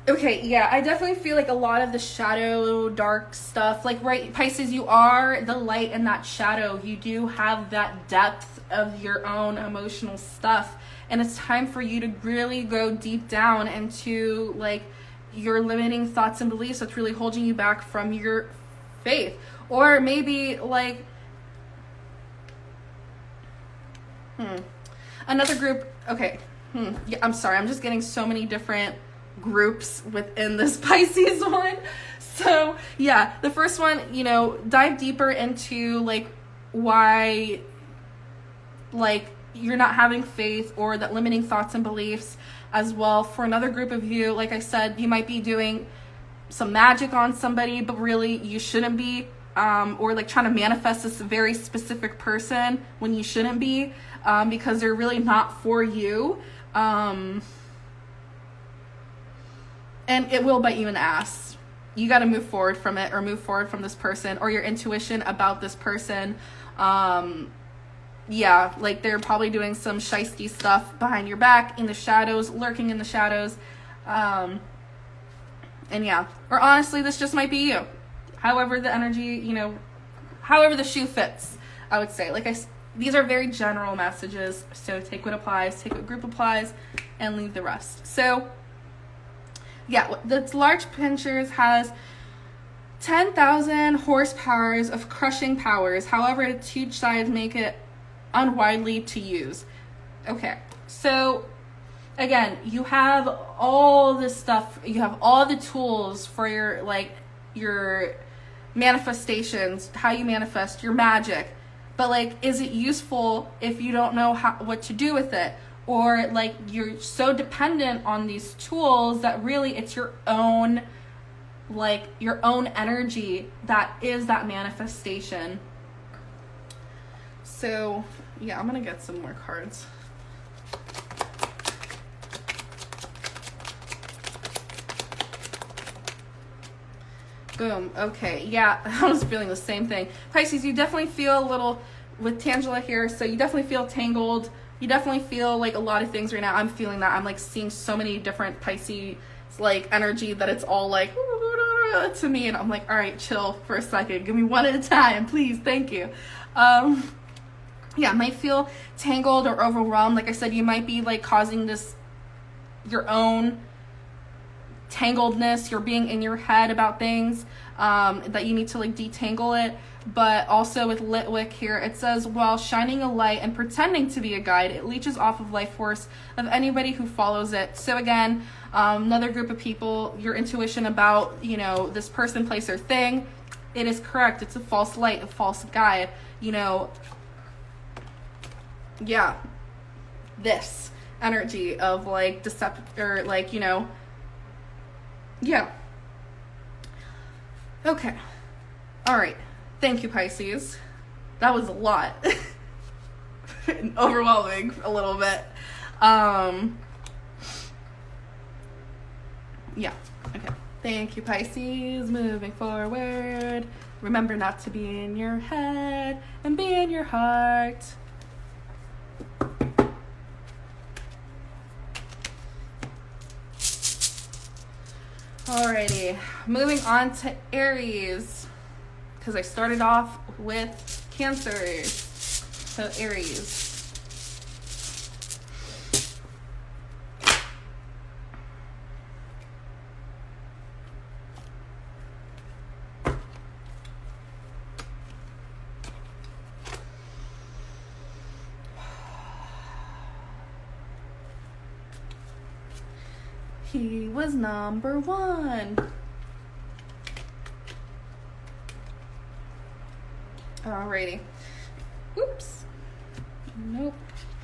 Speaker 1: okay, yeah, I definitely feel like a lot of the shadow, dark stuff, like, right, Pisces, you are the light in that shadow. You do have that depth of your own emotional stuff, and it's time for you to really go deep down into like your limiting thoughts and beliefs that's really holding you back from your faith. Or maybe like another group. Okay. Yeah, I'm sorry, I'm just getting so many different groups within this Pisces one. So yeah, the first one, you know, dive deeper into like why like you're not having faith, or that limiting thoughts and beliefs as well. For another group of you, like I said, you might be doing some magic on somebody, but really you shouldn't be, or like trying to manifest this very specific person when you shouldn't be, because they're really not for you. And it will bite you in the ass. You got to move forward from it, or move forward from this person, or your intuition about this person. Yeah, like they're probably doing some shisty stuff behind your back, in the shadows, lurking in the shadows. And yeah, or honestly, this just might be you. However the energy, you know, however the shoe fits, I would say. Like these are very general messages, so take what applies, take what group applies, and leave the rest. So yeah, the large pinchers has 10,000 horsepower of crushing powers. However, its huge size make it unwidely to use. Okay, so again, you have all this stuff, you have all the tools for your like your manifestations, how you manifest your magic, but like, is it useful if you don't know what to do with it? Or like you're so dependent on these tools that really it's your own, like your own energy that is that manifestation. So yeah, I'm gonna get some more cards. Boom. Okay. Yeah, I was feeling the same thing. Pisces, you definitely feel a little, with Tangela here, so you definitely feel tangled. You definitely feel like a lot of things right now. I'm feeling that. I'm like seeing so many different Pisces like energy that it's all like to me, and I'm like, all right, chill for a second. Give me one at a time, please. Thank you. Yeah, might feel tangled or overwhelmed. Like I said, you might be like causing this your own tangledness. You're being in your head about things that you need to like detangle it. But also with Litwick here, it says, while shining a light and pretending to be a guide, it leeches off of life force of anybody who follows it. So again, another group of people, your intuition about, you know, this person, place, or thing, it is correct. It's a false light, a false guide, you know. Yeah, this energy of like deceptive, or like, you know, yeah. Okay. All right. Thank you, Pisces. That was a lot. Overwhelming a little bit. Yeah. Okay. Thank you, Pisces. Moving forward. Remember not to be in your head and be in your heart. Alrighty. Moving on to Aries, because I started off with Cancers. So Aries. He was number one. Alrighty. Oops. Nope.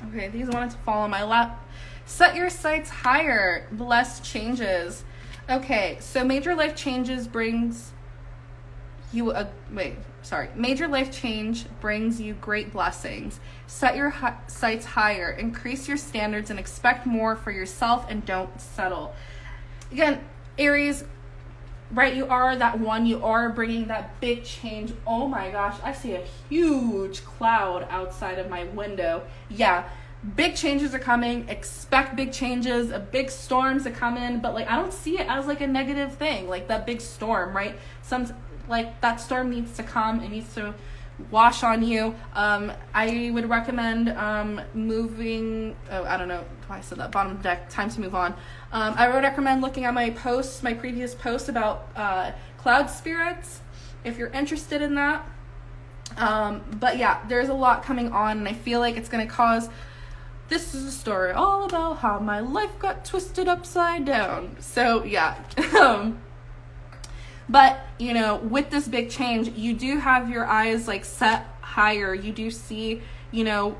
Speaker 1: Okay, these wanted to fall on my lap. Set your sights higher. Bless changes. Okay, so major life changes brings you a major life change brings you great blessings. Set your sights higher, increase your standards, and expect more for yourself, and don't settle. Again, Aries, right, you are that one. You are bringing that big change. Oh my gosh, I see a huge cloud outside of my window. Yeah, big changes are coming. Expect big changes, big storms to come in, but like I don't see it as like a negative thing, like that big storm, right? Like that storm needs to come. It needs to wash on you. I would recommend moving. Oh, I don't know why I said that. Bottom of the deck. Time to move on. I would recommend looking at my previous post about cloud spirits, if you're interested in that. But yeah, there's a lot coming on, and I feel like it's going to cause this is a story all about how my life got twisted upside down. So yeah. But, you know, with this big change, you do have your eyes like set higher. You do see, you know,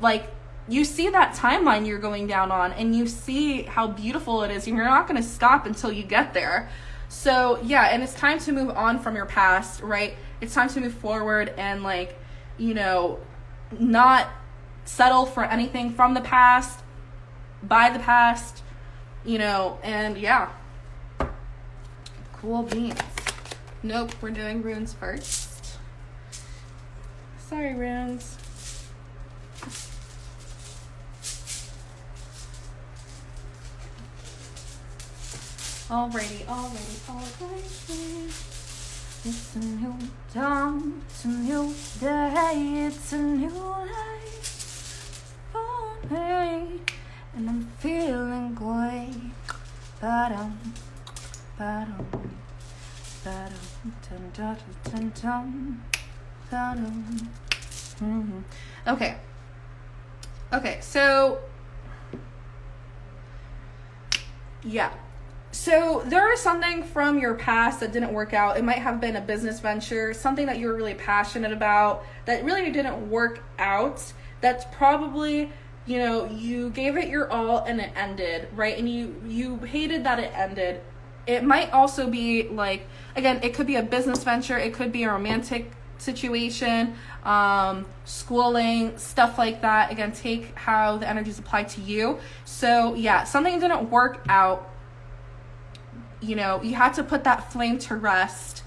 Speaker 1: like you see that timeline you're going down on, and you see how beautiful it is, and you're not going to stop until you get there. So yeah, and it's time to move on from your past, right? It's time to move forward and, like, you know, not settle for anything from the past, by the past, you know, and yeah. Cool beans. Nope, we're doing runes first. Sorry, runes. Alrighty. It's a new dawn, it's a new day, it's a new life for me, and I'm feeling great. Ba-dum, ba-dum, ba-dum, dum-dum-dum-dum, ba-dum. Okay, so yeah. So there is something from your past that didn't work out. It might have been a business venture, something that you were really passionate about that really didn't work out. That's probably, you know, you gave it your all and it ended, right? And you hated that it ended. It might also be like, again, it could be a business venture. It could be a romantic situation, schooling, stuff like that. Again, take how the energies apply to you. So yeah, something didn't work out. You know, you had to put that flame to rest,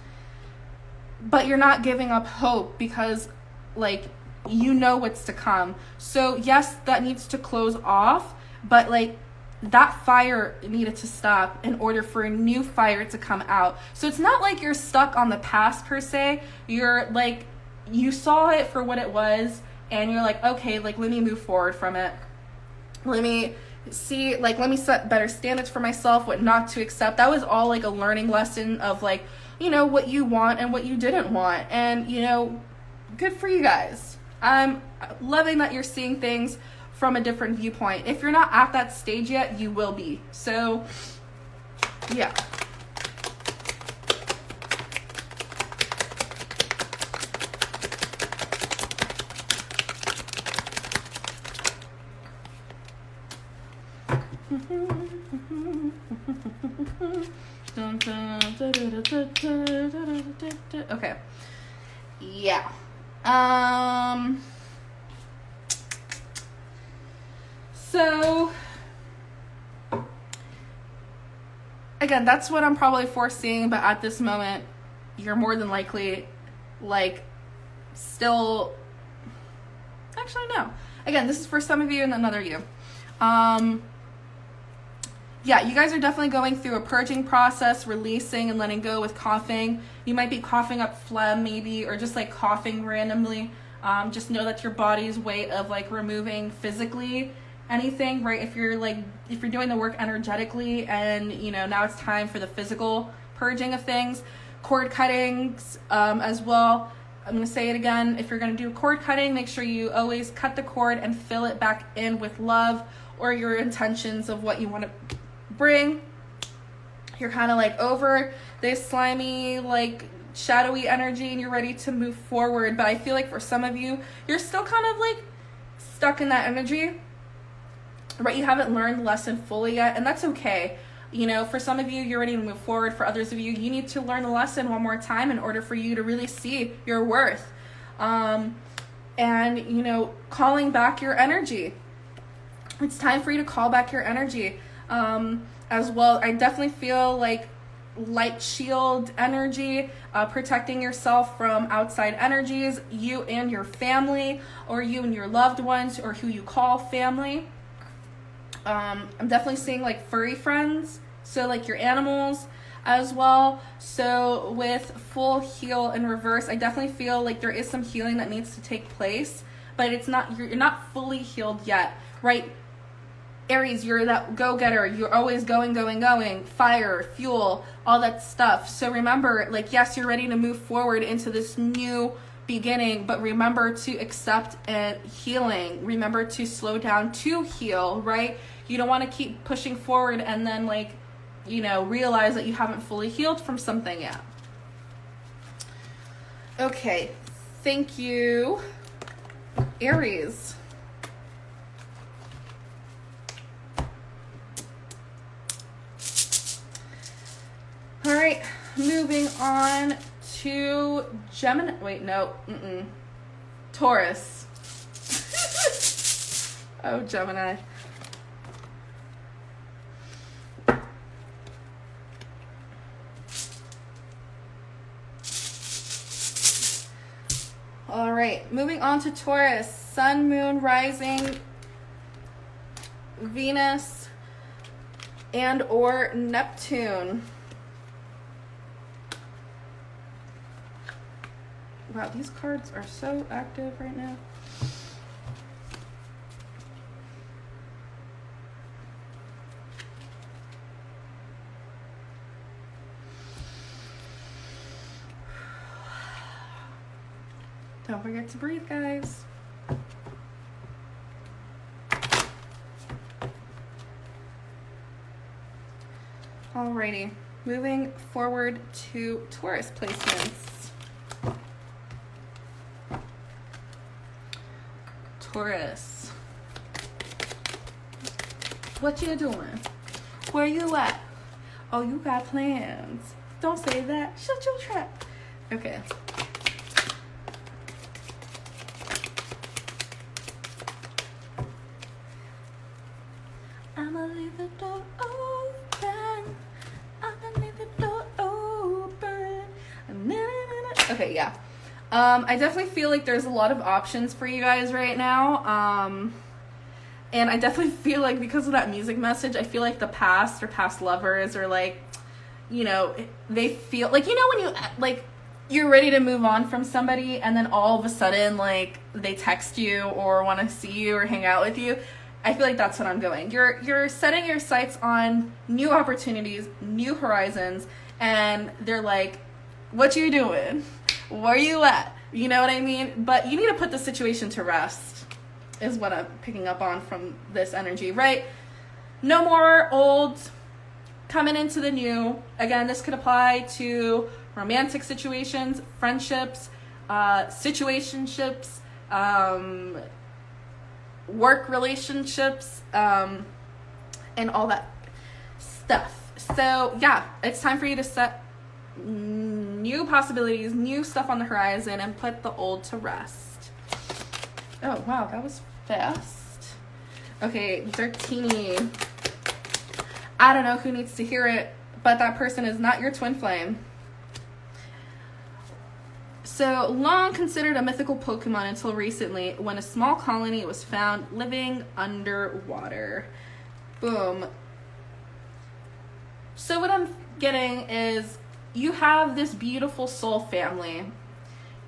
Speaker 1: but you're not giving up hope because, like, you know what's to come. So yes, that needs to close off, but like that fire needed to stop in order for a new fire to come out. So it's not like you're stuck on the past per se. You're like, you saw it for what it was and you're like, okay, like, let me move forward from it. Let me see, like, let me set better standards for myself, what not to accept. That was all like a learning lesson of, like, you know, what you want and what you didn't want. And, you know, good for you guys. I'm loving that you're seeing things from a different viewpoint. If you're not at that stage yet, you will be. So yeah. Okay. Yeah. So again, that's what I'm probably foreseeing, but at this moment, you're more than likely, like, still, actually, no. Again, this is for some of you and another you. Yeah, you guys are definitely going through a purging process, releasing and letting go with coughing. You might be coughing up phlegm maybe, or just like coughing randomly. Just know that's your body's way of like removing physically anything, right? If you're doing the work energetically and, you know, now it's time for the physical purging of things. Cord cuttings as well. I'm going to say it again. If you're going to do cord cutting, make sure you always cut the cord and fill it back in with love or your intentions of what you want to bring. You're kind of like over this slimy, like shadowy energy and you're ready to move forward. But I feel like for some of you, you're still kind of like stuck in that energy, right? You haven't learned the lesson fully yet, and that's okay. You know, for some of you, you're ready to move forward. For others of you, you need to learn the lesson one more time in order for you to really see your worth. And, you know, calling back your energy. It's time for you to call back your energy. As well, I definitely feel like light shield energy, protecting yourself from outside energies, you and your family, or you and your loved ones, or who you call family. I'm definitely seeing like furry friends, so like your animals as well. So with full heal in reverse, I definitely feel like there is some healing that needs to take place, but it's not, you're not fully healed yet, right? Aries, you're that go-getter. You're always going, fire, fuel, all that stuff. So remember, like, yes, you're ready to move forward into this new, beginning, but remember to accept and healing. Remember to slow down to heal, right? You don't want to keep pushing forward and then, like, you know, realize that you haven't fully healed from something yet. Okay, thank you, Aries. All right, moving on to Gemini. Wait, no, Taurus. Oh, Gemini. All right, moving on to Taurus. Sun, Moon, Rising, Venus, and or Neptune. Wow, these cards are so active right now. Don't forget to breathe, guys. Alrighty, moving forward to Taurus placements. Taurus. What you doing? Where you at? Oh, you got plans. Don't say that. Shut your trap. Okay. I'ma leave the door open. I'ma leave the door open. Okay, yeah. I definitely feel like there's a lot of options for you guys right now. And I definitely feel like because of that music message, I feel like the past or past lovers are like, you know, they feel like, you know, when you like, you're ready to move on from somebody and then all of a sudden, like, they text you or want to see you or hang out with you. I feel like that's what I'm doing. You're setting your sights on new opportunities, new horizons, and they're like, what you doing? Where you at? You know what I mean? But you need to put the situation to rest, is what I'm picking up on from this energy, right? No more old coming into the new. Again, this could apply to romantic situations, friendships, situationships, work relationships, and all that stuff. So yeah, it's time for you to set new possibilities, new stuff on the horizon, and put the old to rest. Oh wow, that was fast. Okay, Dirtini. I don't know who needs to hear it, but that person is not your twin flame. So, long considered a mythical Pokemon until recently, when a small colony was found living underwater. Boom. So what I'm getting is, you have this beautiful soul family,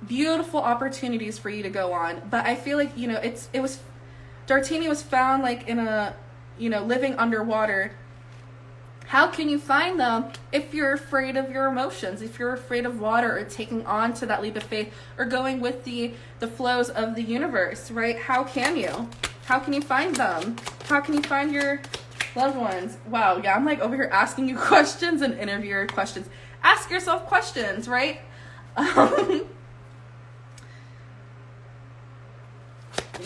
Speaker 1: beautiful opportunities for you to go on, but I feel like, you know, Dartini was found like in a, you know, living underwater. How can you find them if you're afraid of your emotions, if you're afraid of water, or taking on to that leap of faith, or going with the flows of the universe, right? How can you? How can you find them? How can you find your loved ones? Wow, yeah, I'm like over here asking you questions and interviewer questions. Ask yourself questions, right?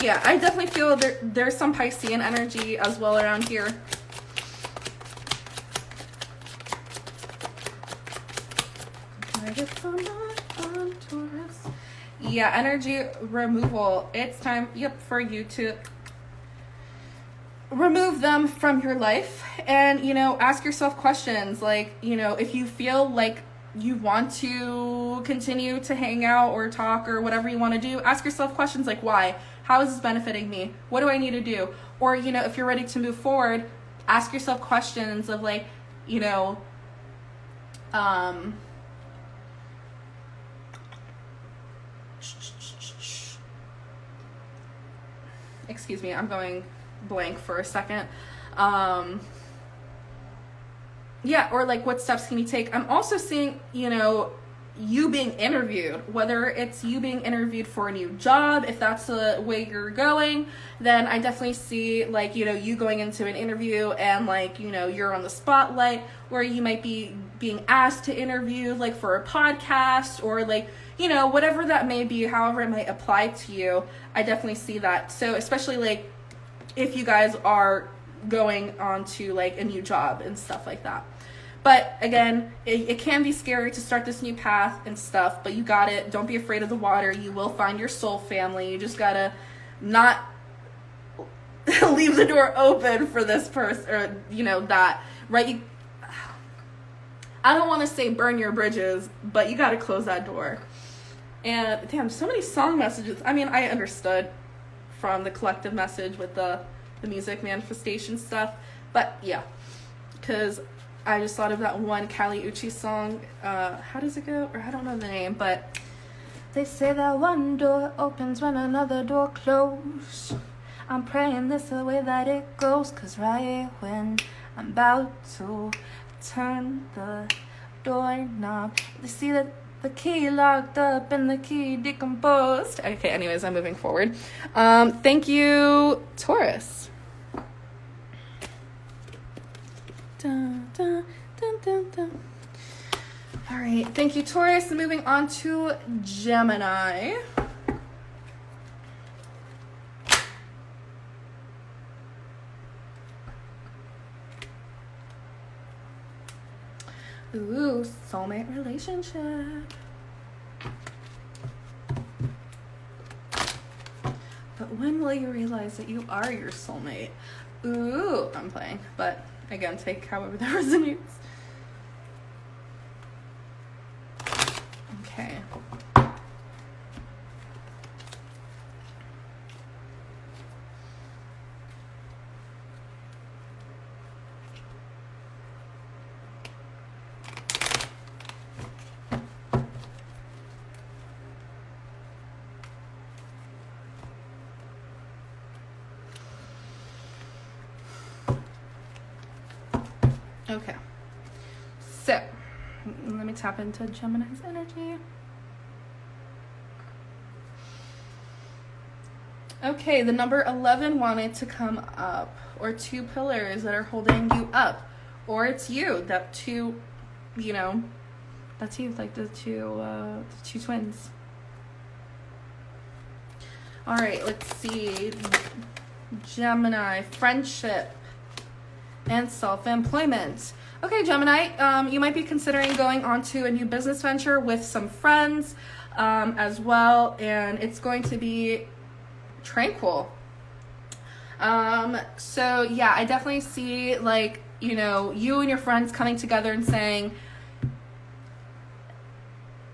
Speaker 1: Yeah, I definitely feel there's some Piscean energy as well around here. Can I get some on Taurus? Yeah, energy removal. It's time, for you to remove them from your life, and, you know, ask yourself questions like, you know, if you feel like you want to continue to hang out or talk or whatever you want to do, ask yourself questions like, why? How is this benefiting me? What do I need to do? Or, you know, if you're ready to move forward, ask yourself questions of like, you know, excuse me, I'm going blank for a second. Yeah, or like, what steps can you take? I'm also seeing, you know, you being interviewed, whether it's you being interviewed for a new job, if that's the way you're going, then I definitely see like, you know, you going into an interview and like, you know, you're on the spotlight, where you might be being asked to interview like for a podcast or like, you know, whatever that may be, however it might apply to you. I definitely see that. So especially like if you guys are going on to like a new job and stuff like that. But again, it can be scary to start this new path and stuff, but you got it. Don't be afraid of the water. You will find your soul family. You just gotta not leave the door open for this person, or, you know, that, right? I don't want to say burn your bridges, but you gotta close that door. And damn, so many song messages. I mean, I understood from the collective message with the music manifestation stuff, but yeah, because I just thought of that one Kali Uchis song. How does it go? Or I don't know the name, but they say that one door opens when another door closes. I'm praying this the way that it goes, 'cause right when I'm about to turn the doorknob, they see that the key locked up and the key decomposed. Okay, anyways, I'm moving forward. Thank you, Taurus. Dun, dun, dun, dun, dun. All right, thank you, Taurus. Moving on to Gemini. Ooh, soulmate relationship. But when will you realize that you are your soulmate? Ooh, I'm playing, but again, take however that resonates. Okay. Okay, so let me tap into Gemini's energy. Okay, the number 11 wanted to come up, or two pillars that are holding you up, or it's you, that two, you know, that's you, like the two twins. All right, let's see. Gemini, friendship and self-employment. Okay, Gemini, you might be considering going on to a new business venture with some friends as well, and it's going to be tranquil. So yeah, I definitely see like, you know, you and your friends coming together and saying,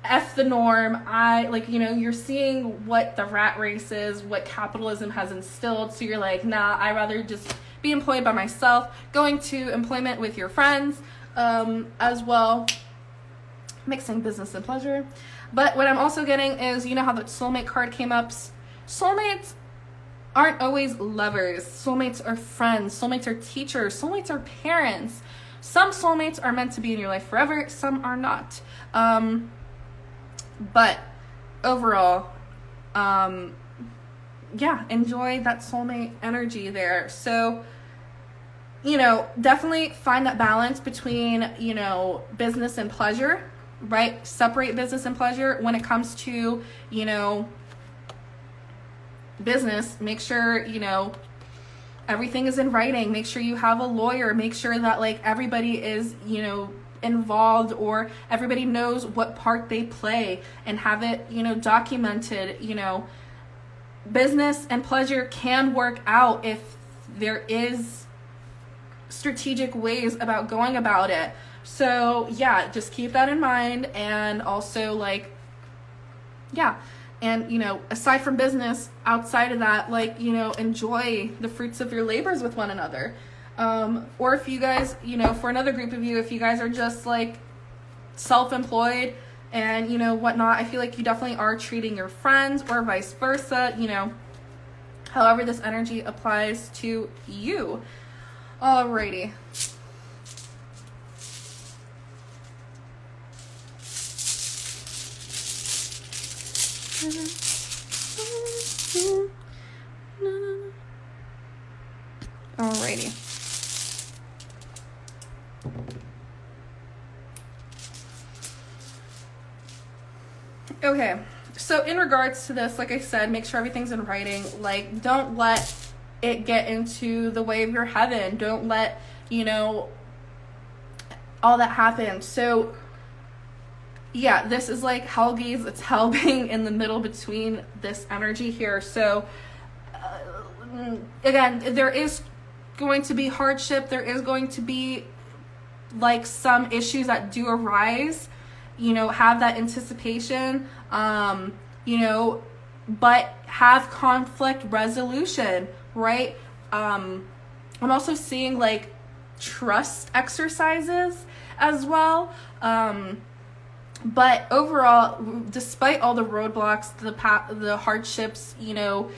Speaker 1: F the norm. I like, you know, you're seeing what the rat race is, what capitalism has instilled. So you're like, nah, I'd rather just be employed by myself, going to employment with your friends as well, mixing business and pleasure. But what I'm also getting is, you know how the soulmate card came up? Soulmates aren't always lovers. Soulmates are friends. Soulmates are teachers. Soulmates are parents. Some soulmates are meant to be in your life forever. Some are not. But overall, yeah, enjoy that soulmate energy there. So, you know, definitely find that balance between, you know, business and pleasure, right? Separate business and pleasure when it comes to, you know, business. Make sure, you know, everything is in writing. Make sure you have a lawyer. Make sure that like everybody is, you know, involved, or everybody knows what part they play, and have it, you know, documented. You know, business and pleasure can work out if there is strategic ways about going about it. So yeah, just keep that in mind. And also like, yeah, and you know, aside from business, outside of that, like, you know, enjoy the fruits of your labors with one another. Or if you guys, you know, for another group of you, if you guys are just like self-employed and, you know, whatnot, I feel like you definitely are treating your friends, or vice versa, you know, however this energy applies to you. Alrighty. Alrighty. Okay, so in regards to this, like I said, make sure everything's in writing. Like, don't let it get into the way of your heaven. Don't let, you know, all that happen. So yeah, this is like hell gaze. It's hell being in the middle between this energy here. So again, there is going to be hardship. There is going to be like some issues that do arise. You know, have that anticipation, you know, but have conflict resolution, right? I'm also seeing like trust exercises as well. But overall, despite all the roadblocks, the hardships, you know,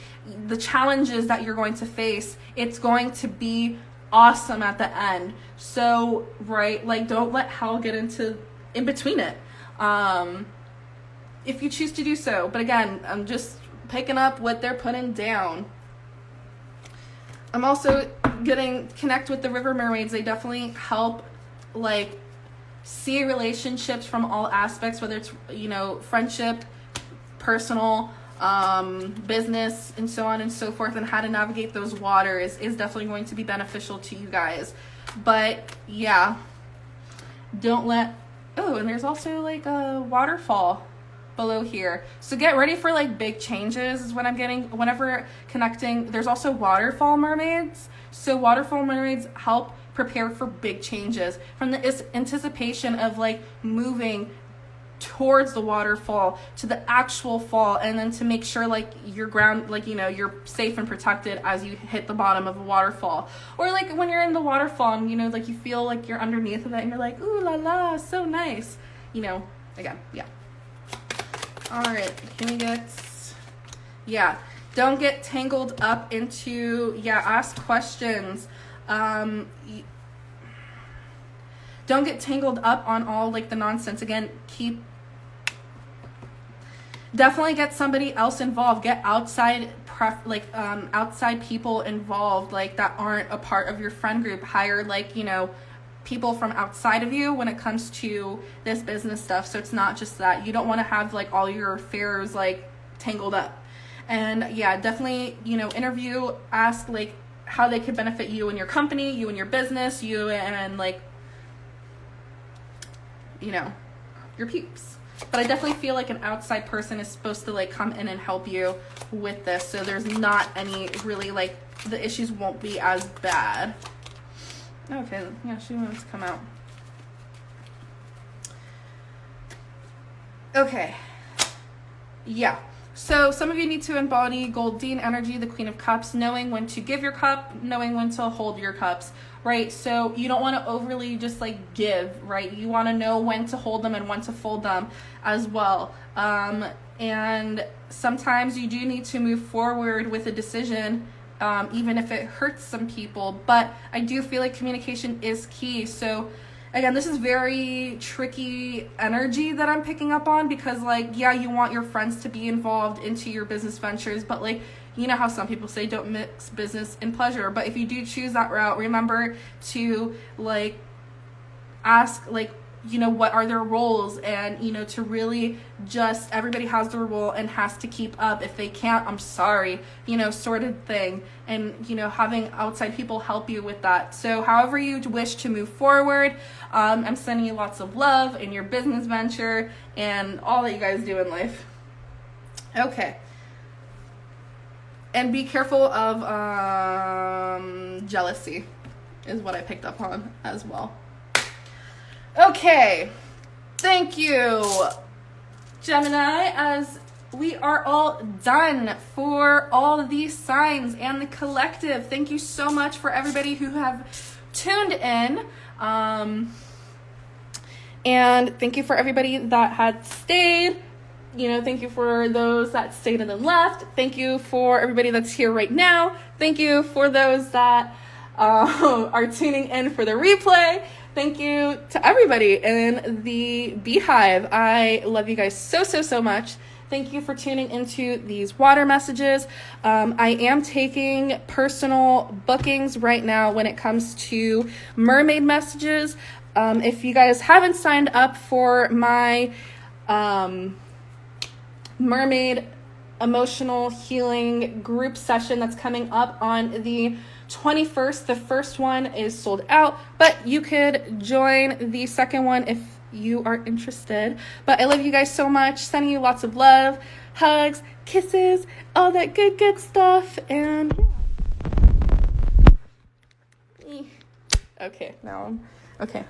Speaker 1: the challenges that you're going to face, it's going to be awesome at the end. So, right, like, don't let hell get in between it. If you choose to do so. But again, I'm just picking up what they're putting down. I'm also connect with the river mermaids. They definitely help, like, see relationships from all aspects, whether it's, you know, friendship, personal, business, and so on and so forth, and how to navigate those waters is definitely going to be beneficial to you guys. But yeah, don't let, oh, and there's also like a waterfall below here. So get ready for like big changes is what I'm getting whenever connecting. There's also waterfall mermaids. So waterfall mermaids help prepare for big changes from the anticipation of like moving towards the waterfall to the actual fall, and then to make sure like you're ground, like, you know, you're safe and protected as you hit the bottom of a waterfall. Or like when you're in the waterfall and, you know, like you feel like you're underneath of it and you're like, ooh la la, so nice, you know. Again, yeah. All right, can we get, yeah, don't get tangled up into, yeah, ask questions. Don't get tangled up on all like the nonsense. Again, definitely get somebody else involved. Get outside outside people involved, like that aren't a part of your friend group. Hire like, you know, people from outside of you when it comes to this business stuff. So it's not just that. You don't want to have like all your affairs like tangled up. And yeah, definitely, you know, interview, ask like how they could benefit you and your company, you and your business, you and like, you know, your peeps. But I definitely feel like an outside person is supposed to like come in and help you with this, so there's not any really like, the issues won't be as bad. Okay, yeah, she wants to come out. Okay, yeah. So some of you need to embody Goldine energy, the Queen of Cups, knowing when to give your cup, knowing when to hold your cups, right? So you don't want to overly just like give, right? You want to know when to hold them and when to fold them as well. And sometimes you do need to move forward with a decision, even if it hurts some people. But I do feel like communication is key. So again, this is very tricky energy that I'm picking up on, because like, yeah, you want your friends to be involved into your business ventures, but like, you know how some people say don't mix business and pleasure. But if you do choose that route, remember to like ask like, you know, what are their roles, and, you know, to really just, everybody has their role and has to keep up. If they can't, I'm sorry, you know, sort of thing. And, you know, having outside people help you with that. So however you wish to move forward, I'm sending you lots of love in your business venture and all that you guys do in life. Okay. And be careful of jealousy is what I picked up on as well. Okay, thank you, Gemini, as we are all done for all of these signs and the collective. Thank you so much for everybody who have tuned in. And thank you for everybody that had stayed. You know, thank you for those that stayed and then left. Thank you for everybody that's here right now. Thank you for those that are tuning in for the replay. Thank you to everybody in the Beehive. I love you guys so, so, so much. Thank you for tuning into these water messages. I am taking personal bookings right now when it comes to mermaid messages. If you guys haven't signed up for my mermaid emotional healing group session that's coming up on the 21st, the first one is sold out, but you could join the second one if you are interested. But I love you guys so much. Sending you lots of love, hugs, kisses, all that good stuff. And yeah. Okay, okay.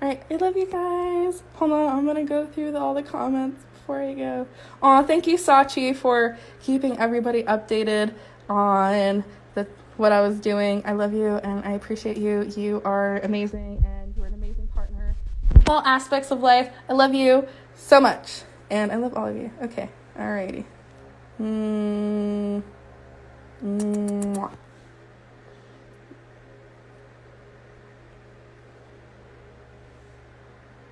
Speaker 1: All right, I love you guys. Hold on, I'm gonna go through all the comments before I go. Aw, thank you, Sachi, for keeping everybody updated on what I was doing. I love you and I appreciate you. You are amazing and you're an amazing partner in all aspects of life. I love you so much and I love all of you. Okay, alrighty.